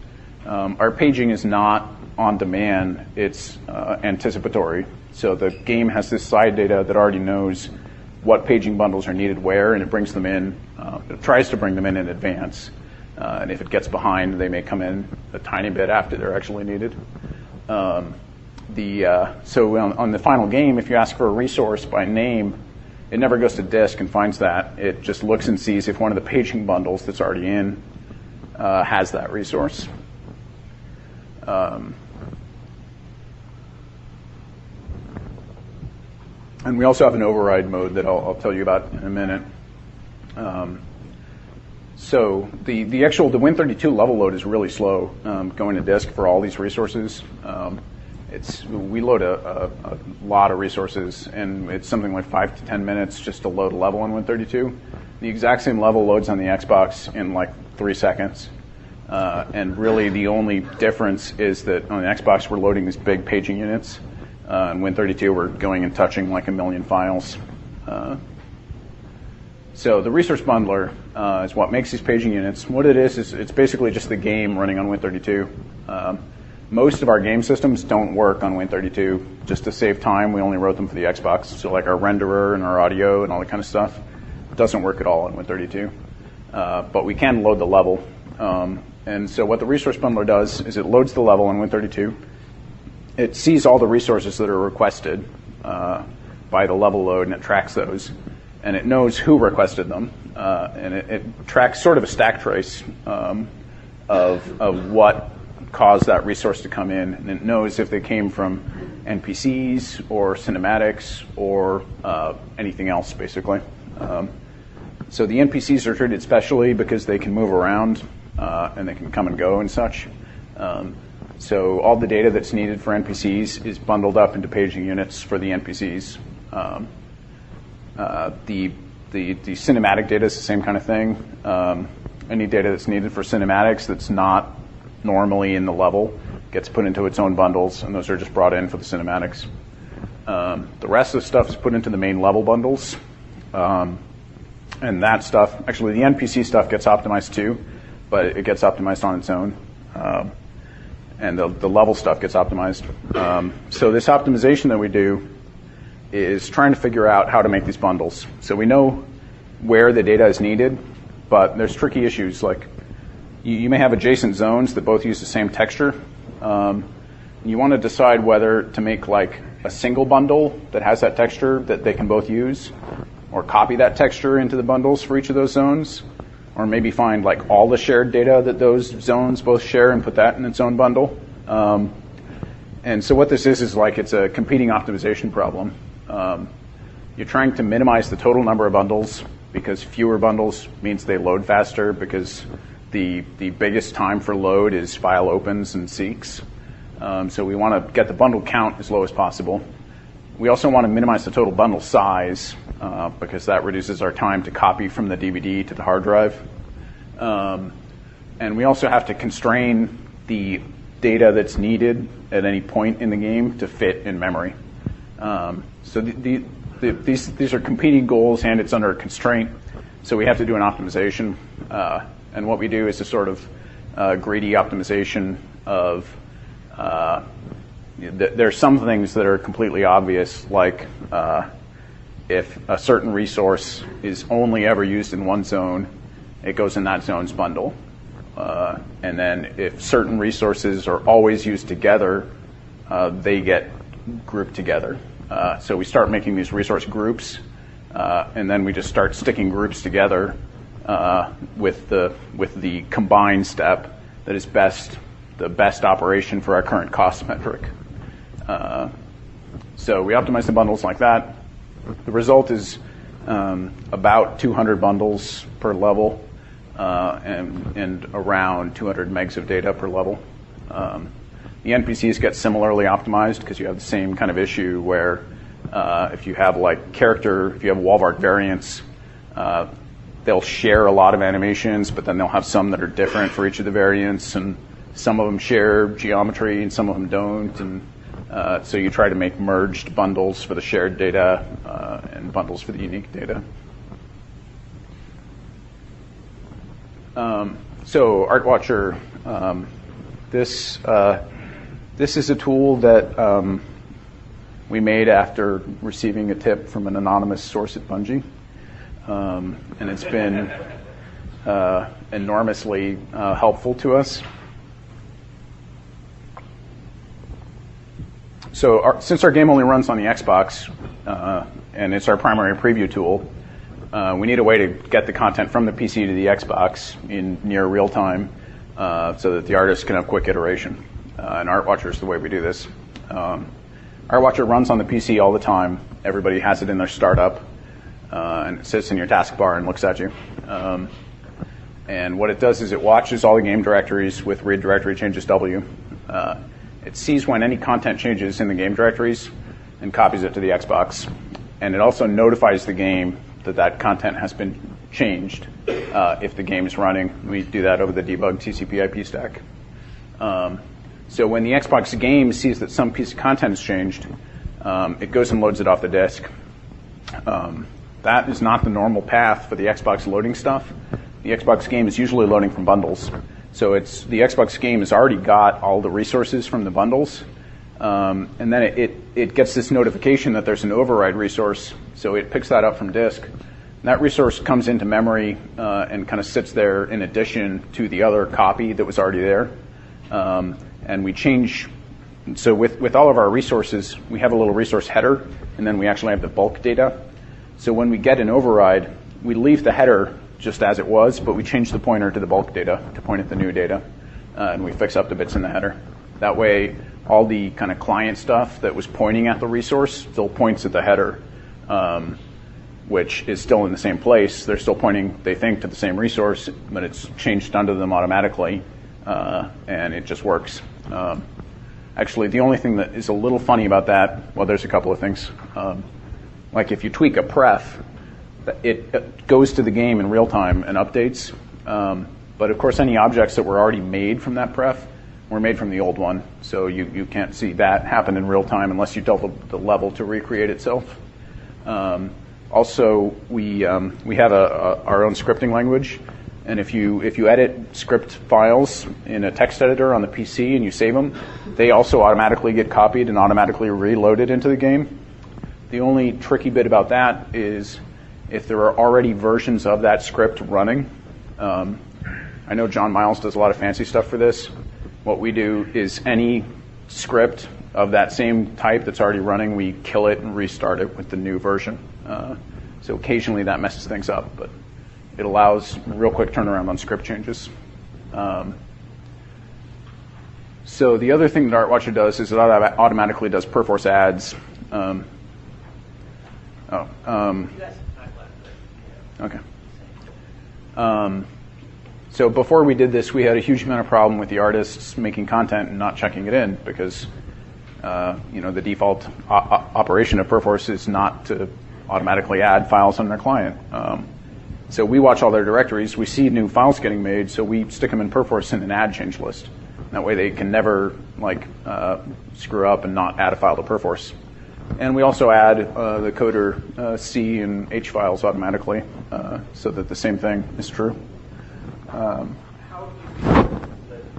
Our paging is not on demand, it's anticipatory. So the game has this side data that already knows what paging bundles are needed where, and it brings them in, it tries to bring them in advance. And if it gets behind, they may come in a tiny bit after they're actually needed. So on the final game, if you ask for a resource by name, it never goes to disk and finds that. It just looks and sees if one of the paging bundles that's already in has that resource. And we also have an override mode that I'll tell you about in a minute. So the Win32 level load is really slow going to disk for all these resources. We load a lot of resources, and it's something like 5 to 10 minutes just to load a level in Win32. The exact same level loads on the Xbox in like 3 seconds. And really the only difference is that on the Xbox we're loading these big paging units. In Win32 we're going and touching like 1 million files. So the resource bundler is what makes these paging units. What it is it's basically just the game running on Win32. Most of our game systems don't work on Win32. Just to save time, we only wrote them for the Xbox. So like our renderer and our audio and all that kind of stuff doesn't work at all on Win32. But we can load the level. And so what the resource bundler does is it loads the level in Win32. It sees all the resources that are requested by the level load, and it tracks those. And it knows who requested them. And it tracks sort of a stack trace of what caused that resource to come in. And it knows if they came from NPCs or cinematics or anything else, basically. So the NPCs are treated specially because they can move around and they can come and go and such. So all the data that's needed for NPCs is bundled up into paging units for the NPCs. The cinematic data is the same kind of thing. Any data that's needed for cinematics that's not normally in the level gets put into its own bundles, and those are just brought in for the cinematics. The rest of the stuff is put into the main level bundles. And that stuff, actually the NPC stuff gets optimized too, but it gets optimized on its own. And the level stuff gets optimized. So this optimization that we do is trying to figure out how to make these bundles. So we know where the data is needed, but there's tricky issues. Like you may have adjacent zones that both use the same texture. You want to decide whether to make like a single bundle that has that texture that they can both use, or copy that texture into the bundles for each of those zones, or maybe find like all the shared data that those zones both share and put that in its own bundle. And so what this is like it's a competing optimization problem. You're trying to minimize the total number of bundles because fewer bundles means they load faster, because the biggest time for load is file opens and seeks. So we want to get the bundle count as low as possible. We also want to minimize the total bundle size because that reduces our time to copy from the DVD to the hard drive. And we also have to constrain the data that's needed at any point in the game to fit in memory. So these are competing goals, and it's under a constraint. So we have to do an optimization. And what we do is a sort of greedy optimization of there are some things that are completely obvious, like if a certain resource is only ever used in one zone, it goes in that zone's bundle. And then if certain resources are always used together, they get grouped together. So we start making these resource groups, and then we just start sticking groups together with the combined step that is the best operation for our current cost metric. So we optimize the bundles like that. The result is about 200 bundles per level and around 200 megs of data per level. The NPCs get similarly optimized because you have the same kind of issue where if you have like if you have Wolvart variants, they'll share a lot of animations, but then they'll have some that are different for each of the variants, and some of them share geometry and some of them don't. And so you try to make merged bundles for the shared data and bundles for the unique data. So ArtWatcher, this is a tool that we made after receiving a tip from an anonymous source at Bungie, and it's been enormously helpful to us. So since our game only runs on the Xbox, and it's our primary preview tool, we need a way to get the content from the PC to the Xbox in near real time so that the artists can have quick iteration. And ArtWatcher is the way we do this. ArtWatcher runs on the PC all the time. Everybody has it in their startup, and it sits in your taskbar and looks at you. And what it does is it watches all the game directories with read directory changes W. It sees when any content changes in the game directories and copies it to the Xbox. And it also notifies the game that that content has been changed if the game is running. We do that over the debug TCP IP stack. So when the Xbox game sees that some piece of content has changed, it goes and loads it off the disk. That is not the normal path for the Xbox loading stuff. The Xbox game is usually loading from bundles. So the Xbox game has already got all the resources from the bundles. And then it gets this notification that there's an override resource. So it picks that up from disk. And that resource comes into memory and kind of sits there in addition to the other copy that was already there. And we change. So with all of our resources, we have a little resource header, and then we actually have the bulk data. So when we get an override, we leave the header just as it was, but we change the pointer to the bulk data to point at the new data, and we fix up the bits in the header. That way, all the kind of client stuff that was pointing at the resource still points at the header, which is still in the same place. They're still pointing, they think, to the same resource, but it's changed under them automatically, and it just works. Actually, the only thing that is a little funny about that, well, there's a couple of things. Like if you tweak a pref, it goes to the game in real time and updates. But of course, any objects that were already made from that pref were made from the old one. So you can't see that happen in real time unless you tell the level to recreate itself. Also, we have our own scripting language. And if you edit script files in a text editor on the PC and you save them, they also automatically get copied and automatically reloaded into the game. The only tricky bit about that is if there are already versions of that script running. I know John Miles does a lot of fancy stuff for this. What we do is any script of that same type that's already running, we kill it and restart it with the new version. So occasionally that messes things up, but it allows real quick turnaround on script changes. So the other thing that ArtWatcher does is it automatically does Perforce ads. Okay. So before we did this, we had a huge amount of problem with the artists making content and not checking it in because the default operation of Perforce is not to automatically add files on their client. So we watch all their directories. We see new files getting made, so we stick them in Perforce in an add change list. That way they can never screw up and not add a file to Perforce. And we also add the coder C and H files automatically so that the same thing is true. How do you do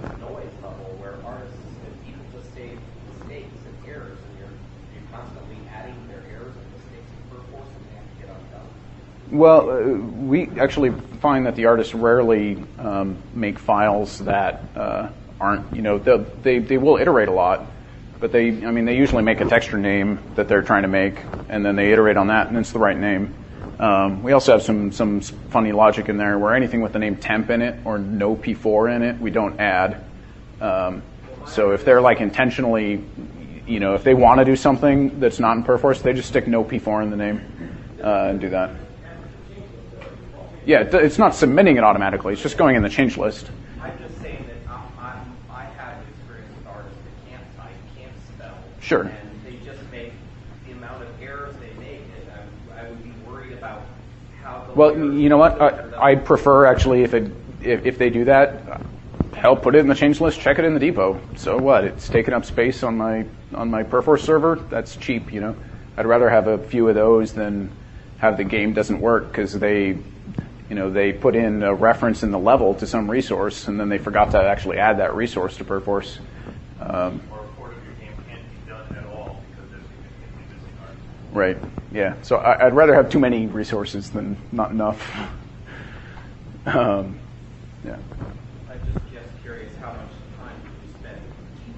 the noise level where artists and people just save mistakes and errors, and you're constantly adding their errors and mistakes in Perforce and they have to get undone? Well, we actually find that the artists rarely make files that aren't, they will iterate a lot, but they usually make a texture name that they're trying to make, and then they iterate on that, and it's the right name. We also have some funny logic in there where anything with the name temp in it or no P4 in it, we don't add. So if they're intentionally, if they want to do something that's not in Perforce, they just stick no P4 in the name and do that. Yeah, it's not submitting it automatically. It's just going in the change list. I'm just saying that I had experience with artists that can't type, can't spell. Sure. And they just make the amount of errors they make, and I would be worried about how the... Well, you know what? I prefer, actually, if they do that, hell, put it in the change list, check it in the depot. So what? It's taking up space on my Perforce server. That's cheap, I'd rather have a few of those than have the game doesn't work because they they put in a reference in the level to some resource, and then they forgot to actually add that resource to Perforce. Or a port of your game can't be done at all because there's significantly missing art. Right. Yeah. So I'd rather have too many resources than not enough. Yeah. I'm just curious how much time do you spend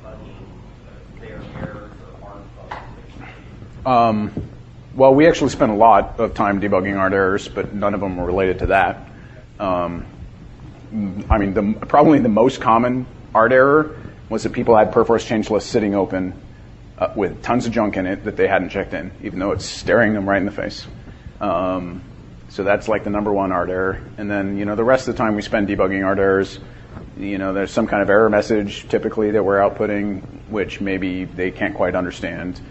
debugging their errors or ARM bugs? Well, we actually spent a lot of time debugging art errors, but none of them were related to that. I mean, probably the most common art error was that people had Perforce change lists sitting open with tons of junk in it that they hadn't checked in, even though it's staring them right in the face. So that's like the number one art error. And then, the rest of the time we spend debugging art errors. There's some kind of error message typically that we're outputting, which maybe they can't quite understand.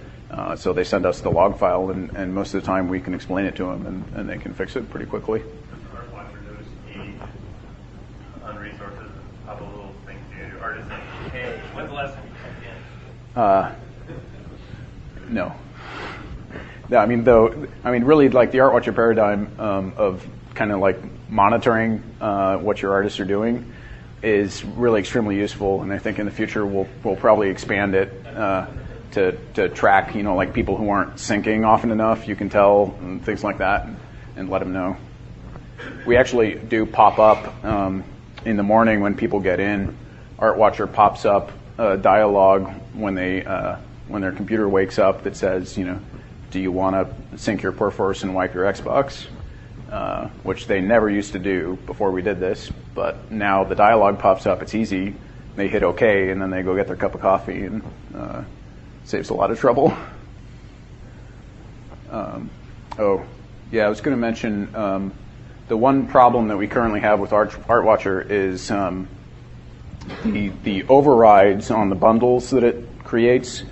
So they send us the log file, and most of the time we can explain it to them, and they can fix it pretty quickly. Art Watcher notice age on resources and pop a little thing to your artist saying, hey, when's the last time you checked in? No. No, I mean, really, like the Art Watcher paradigm of kind of like monitoring what your artists are doing is really extremely useful, and I think in the future we'll probably expand it to track, like people who aren't syncing often enough. You can tell and things like that, and let them know. We actually do pop up in the morning when people get in. Art Watcher pops up a dialogue when their computer wakes up that says, do you want to sync your Perforce and wipe your Xbox? Which they never used to do before we did this, but now the dialogue pops up. It's easy. They hit OK, and then they go get their cup of coffee, and saves a lot of trouble. I was going to mention the one problem that we currently have with Art Watcher is the overrides on the bundles that it creates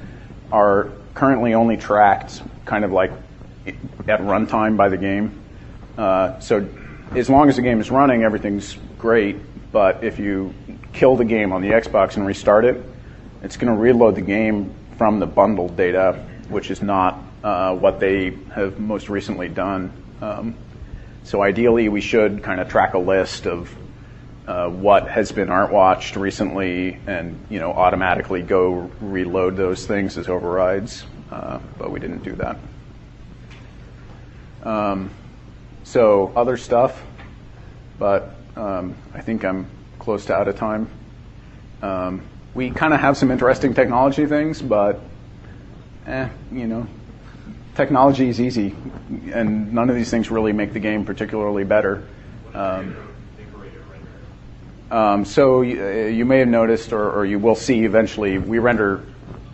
are currently only tracked kind of like at runtime by the game. So as long as the game is running, everything's great. But if you kill the game on the Xbox and restart it, it's going to reload the game from the bundled data, which is not what they have most recently done. So ideally, we should kind of track a list of what has been art watched recently, and automatically go reload those things as overrides. But we didn't do that. So other stuff, but I think I'm close to out of time. We kind of have some interesting technology things, but technology is easy, and none of these things really make the game particularly better. So you may have noticed, or you will see eventually, we render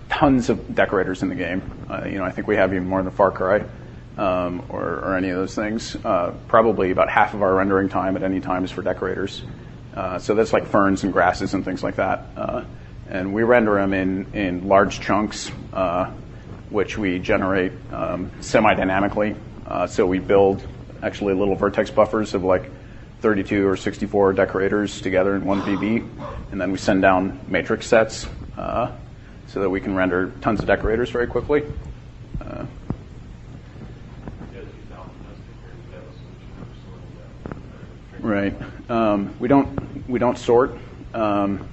tons of decorators in the game. I think we have even more than Far Cry or any of those things. Probably about half of our rendering time at any time is for decorators. So that's like ferns and grasses and things like that. And we render them in large chunks, which we generate semi-dynamically. So we build actually little vertex buffers of like 32 or 64 decorators together in one VB, and then we send down matrix sets so that we can render tons of decorators very quickly. Right. We don't sort.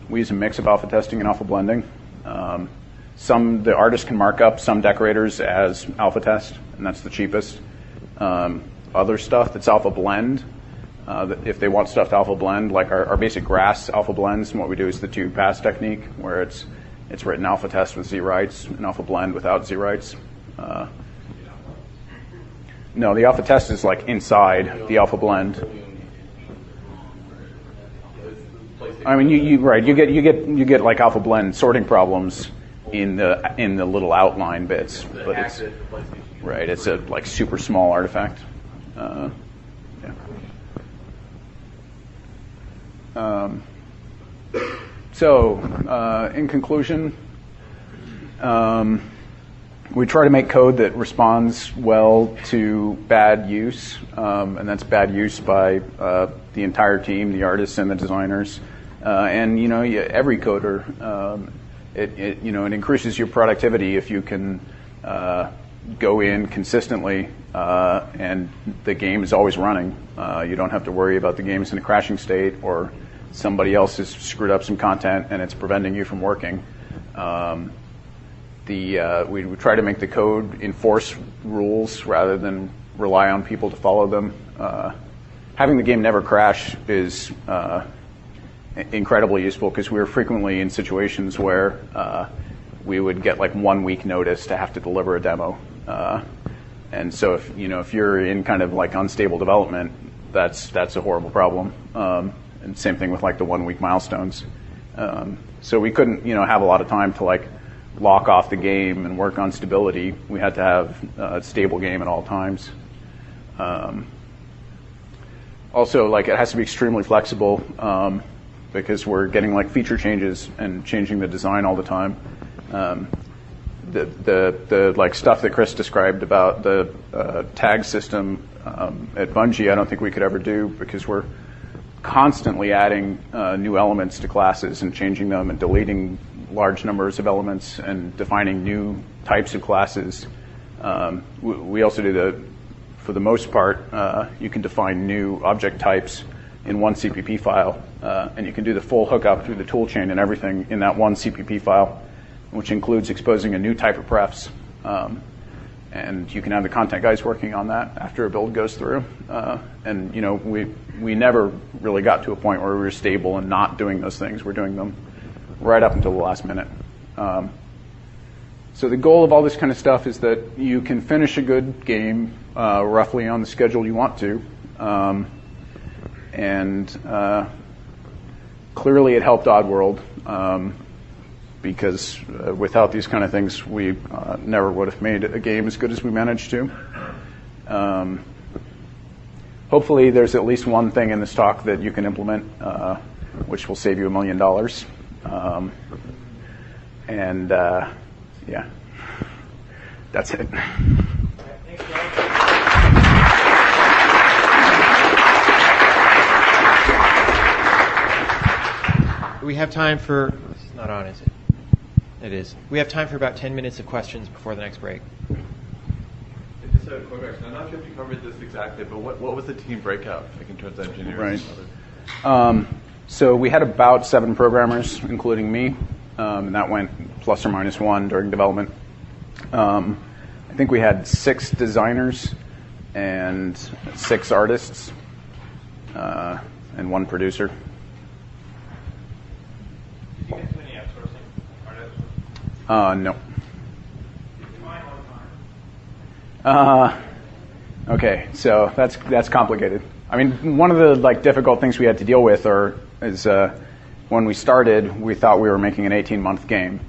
We use a mix of alpha testing and alpha blending. The artist can mark up some decorators as alpha test, and that's the cheapest. Other stuff that's alpha blend, if they want stuff to alpha blend, like our basic grass alpha blends, and what we do is the 2-pass technique, where it's written alpha test with Z writes and alpha blend without Z writes. No, the alpha test is like inside the alpha blend. I mean, you get like alpha blend sorting problems in the little outline bits, but it's right. It's a like super small artifact. So, in conclusion, we try to make code that responds well to bad use, and that's bad use by the entire team, the artists and the designers. And every coder, it increases your productivity if you can go in consistently, and the game is always running. You don't have to worry about the game's in a crashing state or somebody else has screwed up some content and it's preventing you from working. We try to make the code enforce rules rather than rely on people to follow them. Having the game never crash is incredibly useful because we were frequently in situations where we would get like 1 week notice to have to deliver a demo. And so if you're in kind of like unstable development, that's a horrible problem. And same thing with like the 1 week milestones. So we couldn't have a lot of time to like lock off the game and work on stability. We had to have a stable game at all times. Also, like it has to be extremely flexible because we're getting like feature changes and changing the design all the time. The like stuff that Chris described about the tag system at Bungie, I don't think we could ever do because we're constantly adding new elements to classes and changing them and deleting large numbers of elements and defining new types of classes. We also do for the most part, you can define new object types in one CPP file, and you can do the full hookup through the toolchain and everything in that one CPP file, which includes exposing a new type of prefs. And you can have the content guys working on that after a build goes through. And we never really got to a point where we were stable and not doing those things. We're doing them right up until the last minute. So the goal of all this kind of stuff is that you can finish a good game roughly on the schedule you want to. And clearly it helped Oddworld because without these kind of things, we never would have made a game as good as we managed to. Hopefully there's at least one thing in this talk that you can implement which will save you $1 million. Yeah, that's it. We have time for, it's not on, is it? It is. We have time for about 10 minutes of questions before the next break. Just a quick question. I'm not sure if you covered this exactly, but what was the team breakout, like in terms of engineers? Right. So we had about 7 programmers, including me, and that went plus or minus 1 during development. I think we had 6 designers and 6 artists and 1 producer. Did you get too many outsourcing artists? No. Define Okay, so that's complicated. I mean, one of the like difficult things we had to deal with is when we started, we thought we were making an 18-month game,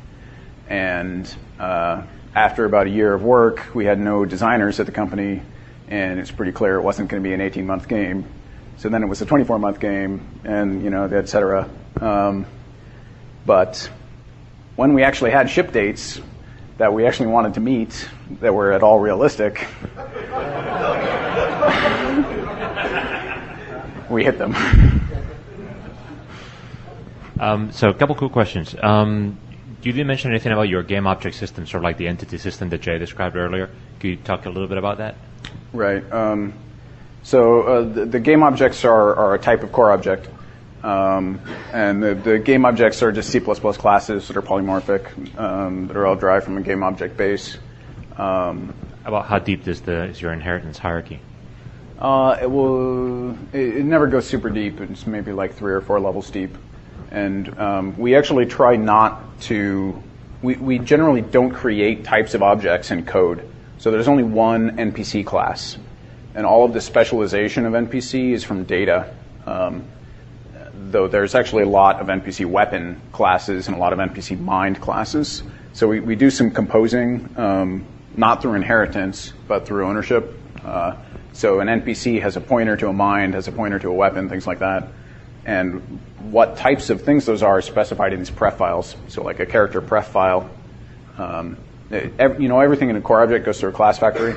and after about a year of work, we had no designers at the company, and it's pretty clear it wasn't going to be an 18-month game. So then it was a 24-month game, and et cetera. But when we actually had ship dates that we actually wanted to meet, that were at all realistic, we hit them. So a couple cool questions. You didn't mention anything about your game object system, sort of like the entity system that Jay described earlier. Could you talk a little bit about that? Right. So the game objects are a type of core object. And the game objects are just C++ classes that are polymorphic, that are all derived from a game object base. About how deep is your inheritance hierarchy? It never goes super deep. It's maybe like 3 or 4 levels deep. And we actually try not to, we generally don't create types of objects in code. So there's only one NPC class. And all of the specialization of NPC is from data. Though there's actually a lot of NPC weapon classes and a lot of NPC mind classes. So we do some composing, not through inheritance, but through ownership. So an NPC has a pointer to a mind, has a pointer to a weapon, things like that. And what types of things those are specified in these pref files. So like a character pref file. Everything in a core object goes through a class factory.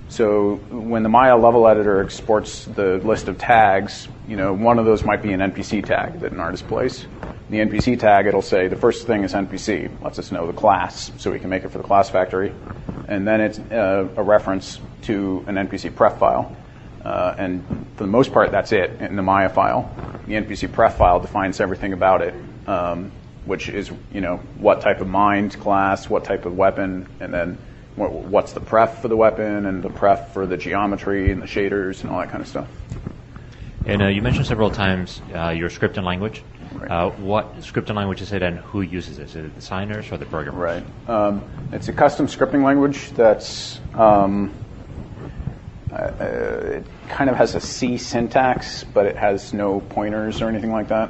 So when the Maya level editor exports the list of tags, one of those might be an NPC tag that an artist plays. The NPC tag, it'll say the first thing is NPC, lets us know the class, so we can make it for the class factory. and then it's a reference to an NPC pref file. And for the most part, that's it in the Maya file. The NPC pref file defines everything about it, which is, what type of mind class, what type of weapon, and then what's the pref for the weapon, and the pref for the geometry and the shaders and all that kind of stuff. And you mentioned several times your scripting language. Right. What scripting language is it, and who uses it? Is it the designers or the programmers? Right. It's a custom scripting language that's it kind of has a C syntax, but it has no pointers or anything like that.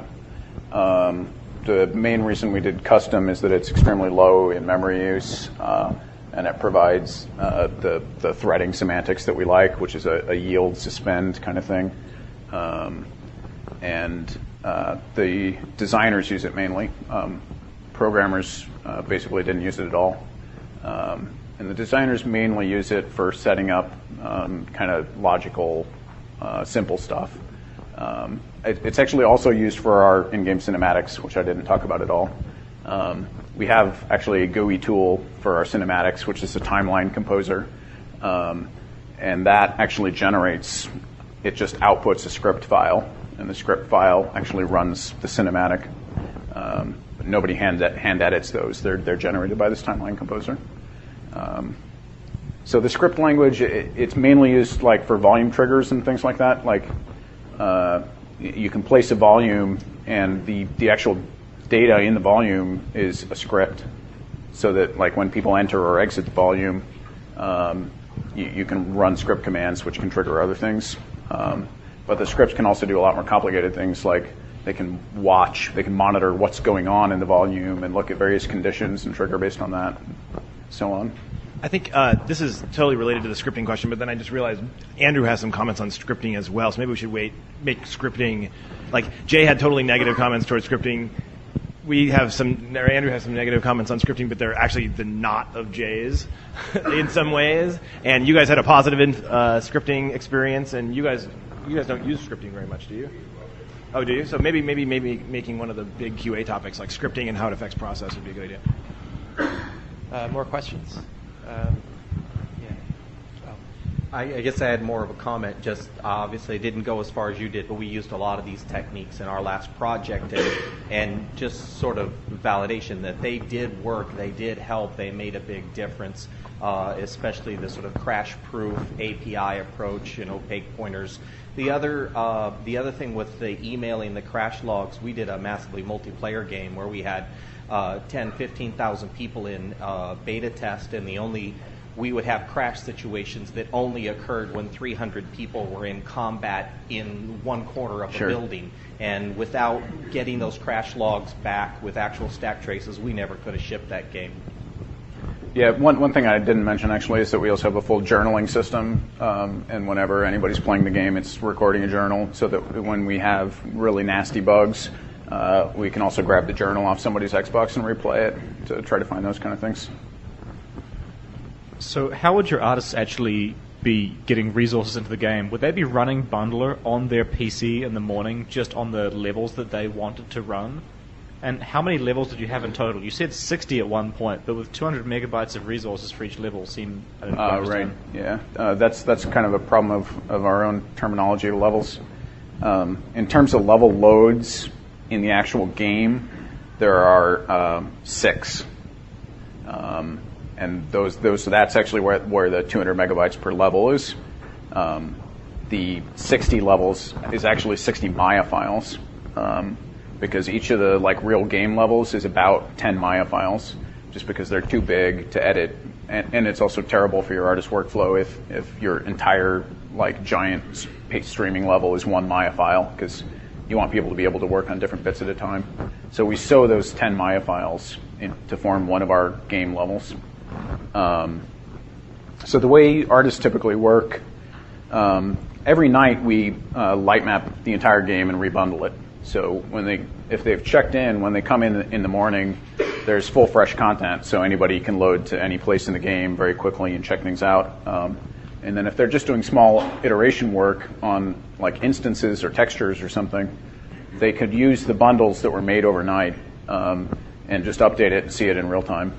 The main reason we did custom is that it's extremely low in memory use, and it provides the threading semantics that we like, which is a yield suspend kind of thing. And the designers use it mainly. Programmers basically didn't use it at all. And the designers mainly use it for setting up kind of logical, simple stuff. It's actually also used for our in-game cinematics, which I didn't talk about at all. We have actually a GUI tool for our cinematics, which is a timeline composer. And that actually generates, it just outputs a script file, and the script file actually runs the cinematic. But nobody hand edits those. They're generated by this timeline composer. So the script language, it's mainly used like for volume triggers and things like that. Like you can place a volume, and the actual data in the volume is a script, so that like when people enter or exit the volume, you can run script commands which can trigger other things. But the scripts can also do a lot more complicated things, like they can monitor what's going on in the volume and look at various conditions and trigger based on that, so on. I think this is totally related to the scripting question, but then I just realized Andrew has some comments on scripting as well, so maybe we should make scripting, like Jay had totally negative comments towards scripting. Andrew has some negative comments on scripting, but they're actually the not of Jay's in some ways. And you guys had a positive scripting experience, and you guys don't use scripting very much, do you? Oh, do you? So maybe making one of the big QA topics like scripting and how it affects process would be a good idea. More questions? I guess I had more of a comment. Just obviously it didn't go as far as you did, but we used a lot of these techniques in our last project, and just sort of validation that they did work, they did help, they made a big difference, especially the sort of crash-proof API approach and opaque pointers. The other thing with the emailing the crash logs, we did a massively multiplayer game where we had 10, 15,000 people in beta test, and we would have crash situations that only occurred when 300 people were in combat in one corner of the building. And without getting those crash logs back with actual stack traces, we never could have shipped that game. Yeah, one thing I didn't mention actually is that we also have a full journaling system, and whenever anybody's playing the game, it's recording a journal, so that when we have really nasty bugs, we can also grab the journal off somebody's Xbox and replay it to try to find those kind of things. So how would your artists actually be getting resources into the game? Would they be running Bundler on their PC in the morning just on the levels that they wanted to run? And how many levels did you have in total? You said 60 at one point, but with 200 megabytes of resources for each level seemed... Right, yeah. That's kind of a problem of our own terminology of levels. In terms of level loads in the actual game, there are 6. And so that's actually where the 200 megabytes per level is. The 60 levels is actually 60 Maya files, because each of the real game levels is about 10 Maya files, just because they're too big to edit, and it's also terrible for your artist workflow if your entire giant streaming level is one Maya file, because you want people to be able to work on different bits at a time. So we sew those 10 Maya files to form one of our game levels. So the way artists typically work, every night we light map the entire game and rebundle it. So if they've checked in, when they come in the morning, there's full fresh content, so anybody can load to any place in the game very quickly and check things out. And then if they're just doing small iteration work on instances or textures or something, they could use the bundles that were made overnight and just update it and see it in real time.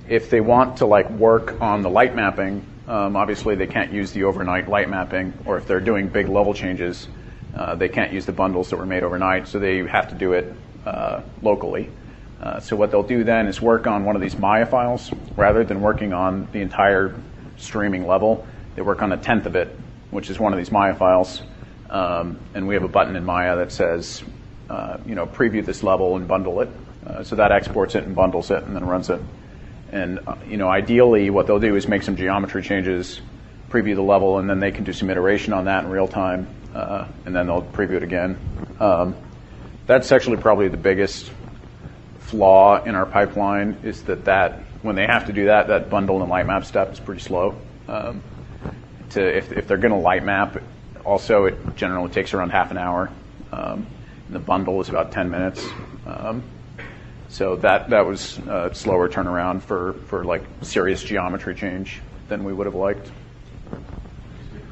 If they want to like work on the light mapping, obviously they can't use the overnight light mapping, or if they're doing big level changes, they can't use the bundles that were made overnight, so they have to do it locally. So what they'll do then is work on one of these Maya files. Rather than working on the entire streaming level, they work on a tenth of it, which is one of these Maya files. And we have a button in Maya that says, preview this level and bundle it. So that exports it and bundles it and then runs it. And ideally, what they'll do is make some geometry changes, preview the level, and then they can do some iteration on that in real time, and then they'll preview it again. That's actually probably the biggest flaw in our pipeline, is that when they have to do that bundle and light map step is pretty slow. If they're going to light map, also it generally takes around half an hour. And the bundle is about 10 minutes. So that was a slower turnaround for like serious geometry change than we would have liked.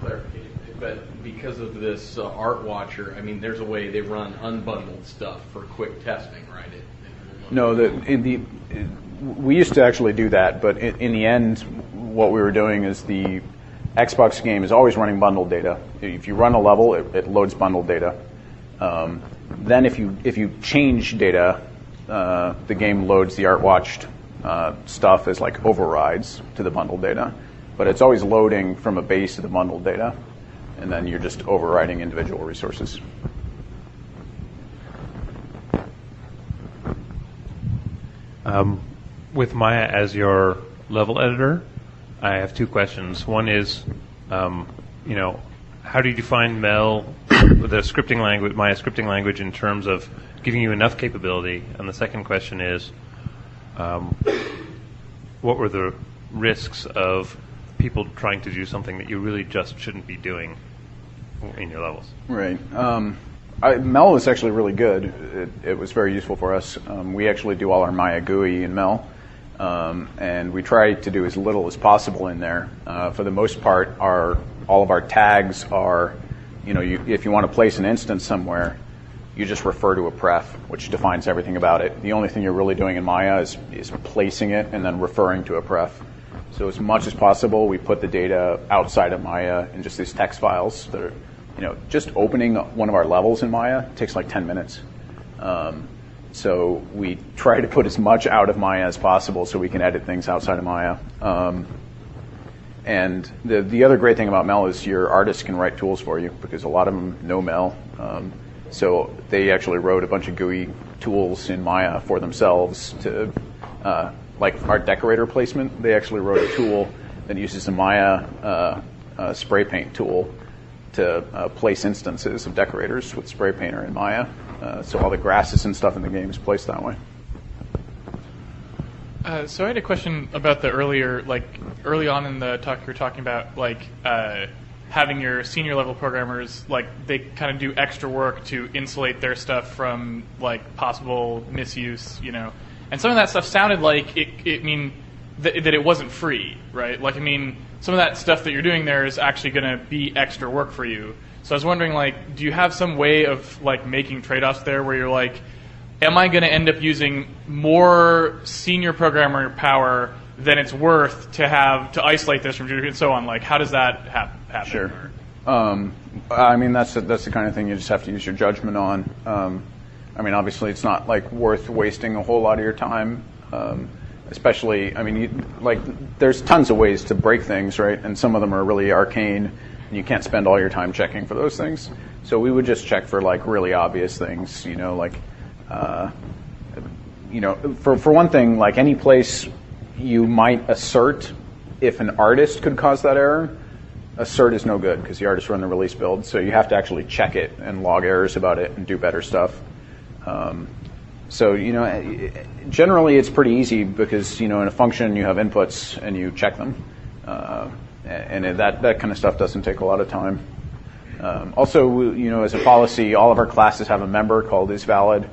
Clarification, but because of this Art Watcher, I mean, there's a way they run unbundled stuff for quick testing, right? No, we used to actually do that, but in the end, what we were doing is the Xbox game is always running bundled data. If you run a level, it loads bundled data. Then if you change data, the game loads the ArtWatched stuff as like overrides to the bundled data. But it's always loading from a base of the bundled data, and then you're just overriding individual resources. With Maya as your level editor, I have two questions. One is, how do you define Mel, the scripting language, Maya scripting language, in terms of giving you enough capability? And the second question is, what were the risks of people trying to do something that you really just shouldn't be doing in your levels? Right. Mel was actually really good. It was very useful for us. We actually do all our Maya GUI in Mel, and we try to do as little as possible in there. For the most part, all of our tags are, if you want to place an instance somewhere, you just refer to a pref, which defines everything about it. The only thing you're really doing in Maya is placing it and then referring to a pref. So as much as possible, we put the data outside of Maya in just these text files that are, just opening one of our levels in Maya takes like 10 minutes. So we try to put as much out of Maya as possible so we can edit things outside of Maya. And the other great thing about Mel is your artists can write tools for you, because a lot of them know Mel. So they actually wrote a bunch of GUI tools in Maya for themselves to, like our decorator placement. They actually wrote a tool that uses a Maya spray paint tool to place instances of decorators with Spray Painter in Maya. So all the grasses and stuff in the game is placed that way. So I had a question about early on in the talk you were talking about, having your senior level programmers, they kind of do extra work to insulate their stuff from possible misuse, And some of that stuff sounded like that it wasn't free, right? Some of that stuff that you're doing there is actually going to be extra work for you. So I was wondering, do you have some way of making trade-offs there where you're am I going to end up using more senior programmer power than it's worth to isolate this from and so on? How does that happen? Sure. That's the kind of thing you just have to use your judgment on. Obviously, it's not worth wasting a whole lot of your time. Especially, there's tons of ways to break things, right? And some of them are really arcane, and you can't spend all your time checking for those things. So we would just check for really obvious things, for one thing, any place you might assert if an artist could cause that error, assert is no good because the artists run the release build. So you have to actually check it and log errors about it and do better stuff. So generally it's pretty easy because, in a function you have inputs and you check them. And that kind of stuff doesn't take a lot of time. Also, as a policy, all of our classes have a member called isValid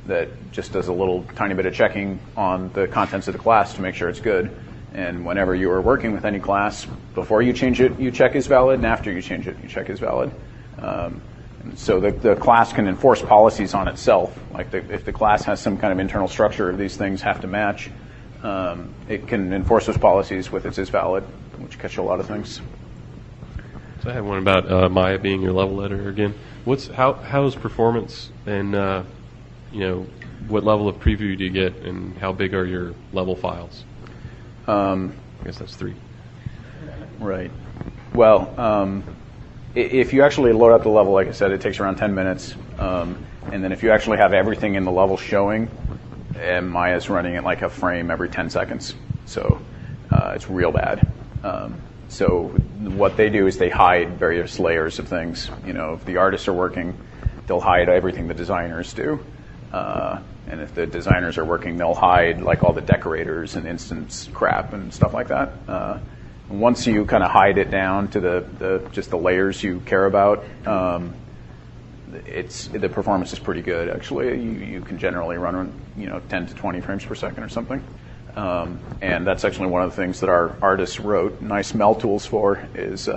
that just does a little tiny bit of checking on the contents of the class to make sure it's good. And whenever you are working with any class, before you change it, you check isValid, and after you change it, you check isValid. So the class can enforce policies on itself. If the class has some kind of internal structure, these things have to match. it can enforce those policies with its is valid, which catch a lot of things. So I have one about Maya being your level editor again. How's performance and what level of preview do you get, and how big are your level files? I guess that's 3. Right. Well, if you actually load up the level, like I said, it takes around 10 minutes. And then if you actually have everything in the level showing, Maya's running at like a frame every 10 seconds. So it's real bad. So what they do is they hide various layers of things. If the artists are working, they'll hide everything the designers do. And if the designers are working, they'll hide like all the decorators and instance crap and stuff like that. Once you kind of hide it down to just the layers you care about, the performance is pretty good. Actually, you can generally run 10 to 20 frames per second or something. And that's actually one of the things that our artists wrote nice mel tools for is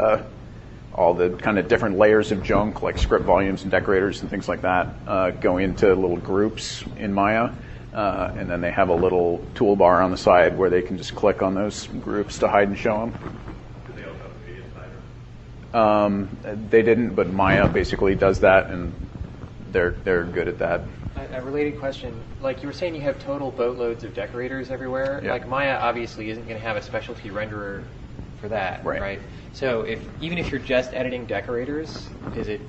all the kind of different layers of junk like script volumes and decorators and things like that go into little groups in Maya. And then they have a little toolbar on the side where they can just click on those groups to hide and show them. Do they also have a media slider? They didn't, but Maya basically does that, and they're good at that. A related question, like you were saying, you have total boatloads of decorators everywhere. Yeah. Like Maya obviously isn't going to have a specialty renderer for that, right? So even if you're just editing decorators, is it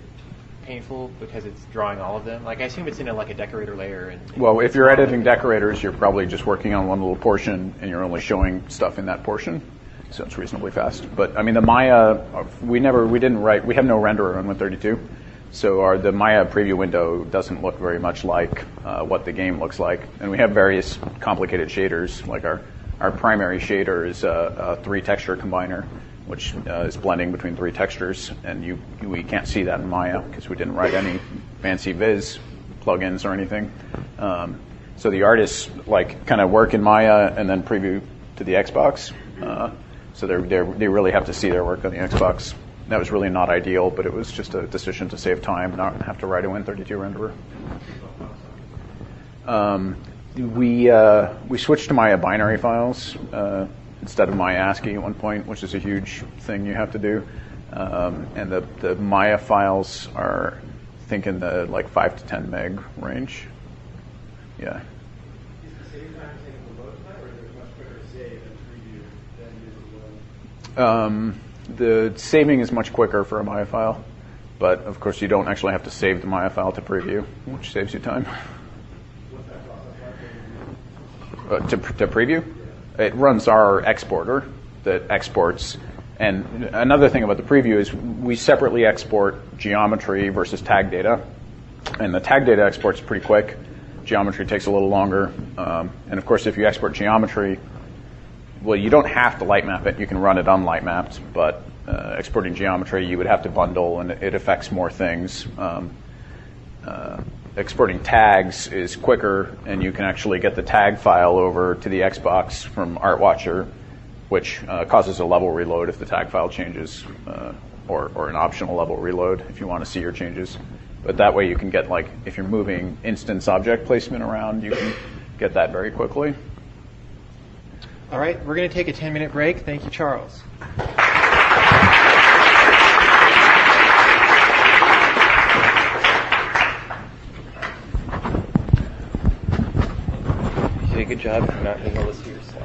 painful because it's drawing all of them? Like I assume it's in a decorator layer. Well, if you're editing decorators, you're probably just working on one little portion, and you're only showing stuff in that portion. So it's reasonably fast. But I mean, the Maya, we have no renderer on Win32. So the Maya preview window doesn't look very much like what the game looks like. And we have various complicated shaders. Like our primary shader is a 3-texture combiner, which is blending between 3 textures. And we can't see that in Maya because we didn't write any fancy Viz plugins or anything. So the artists kind of work in Maya and then preview to the Xbox. So they really have to see their work on the Xbox. That was really not ideal, but it was just a decision to save time, not have to write a Win32 renderer. We switched to Maya binary files instead of Maya ASCII at one point, which is a huge thing you have to do. And the Maya files are, I think, in the 5 to 10 meg range. Yeah. Is the save time taking the load time, or is it much quicker to save and preview than use the load? The saving is much quicker for a Maya file, but of course you don't actually have to save the Maya file to preview, which saves you time. What's that process like? To preview? It runs our exporter that exports. And another thing about the preview is we separately export geometry versus tag data. And the tag data export's pretty quick. Geometry takes a little longer. And of course, if you export geometry, well, you don't have to light map it. You can run it unlight mapped, but exporting geometry, you would have to bundle, and it affects more things. Exporting tags is quicker, and you can actually get the tag file over to the Xbox from ArtWatcher, which causes a level reload if the tag file changes, or an optional level reload if you want to see your changes. But that way you can get, if you're moving instance object placement around, you can get that very quickly. All right, we're going to take a 10-minute break. Thank you, Charles. You did a good job not being able to see yourself.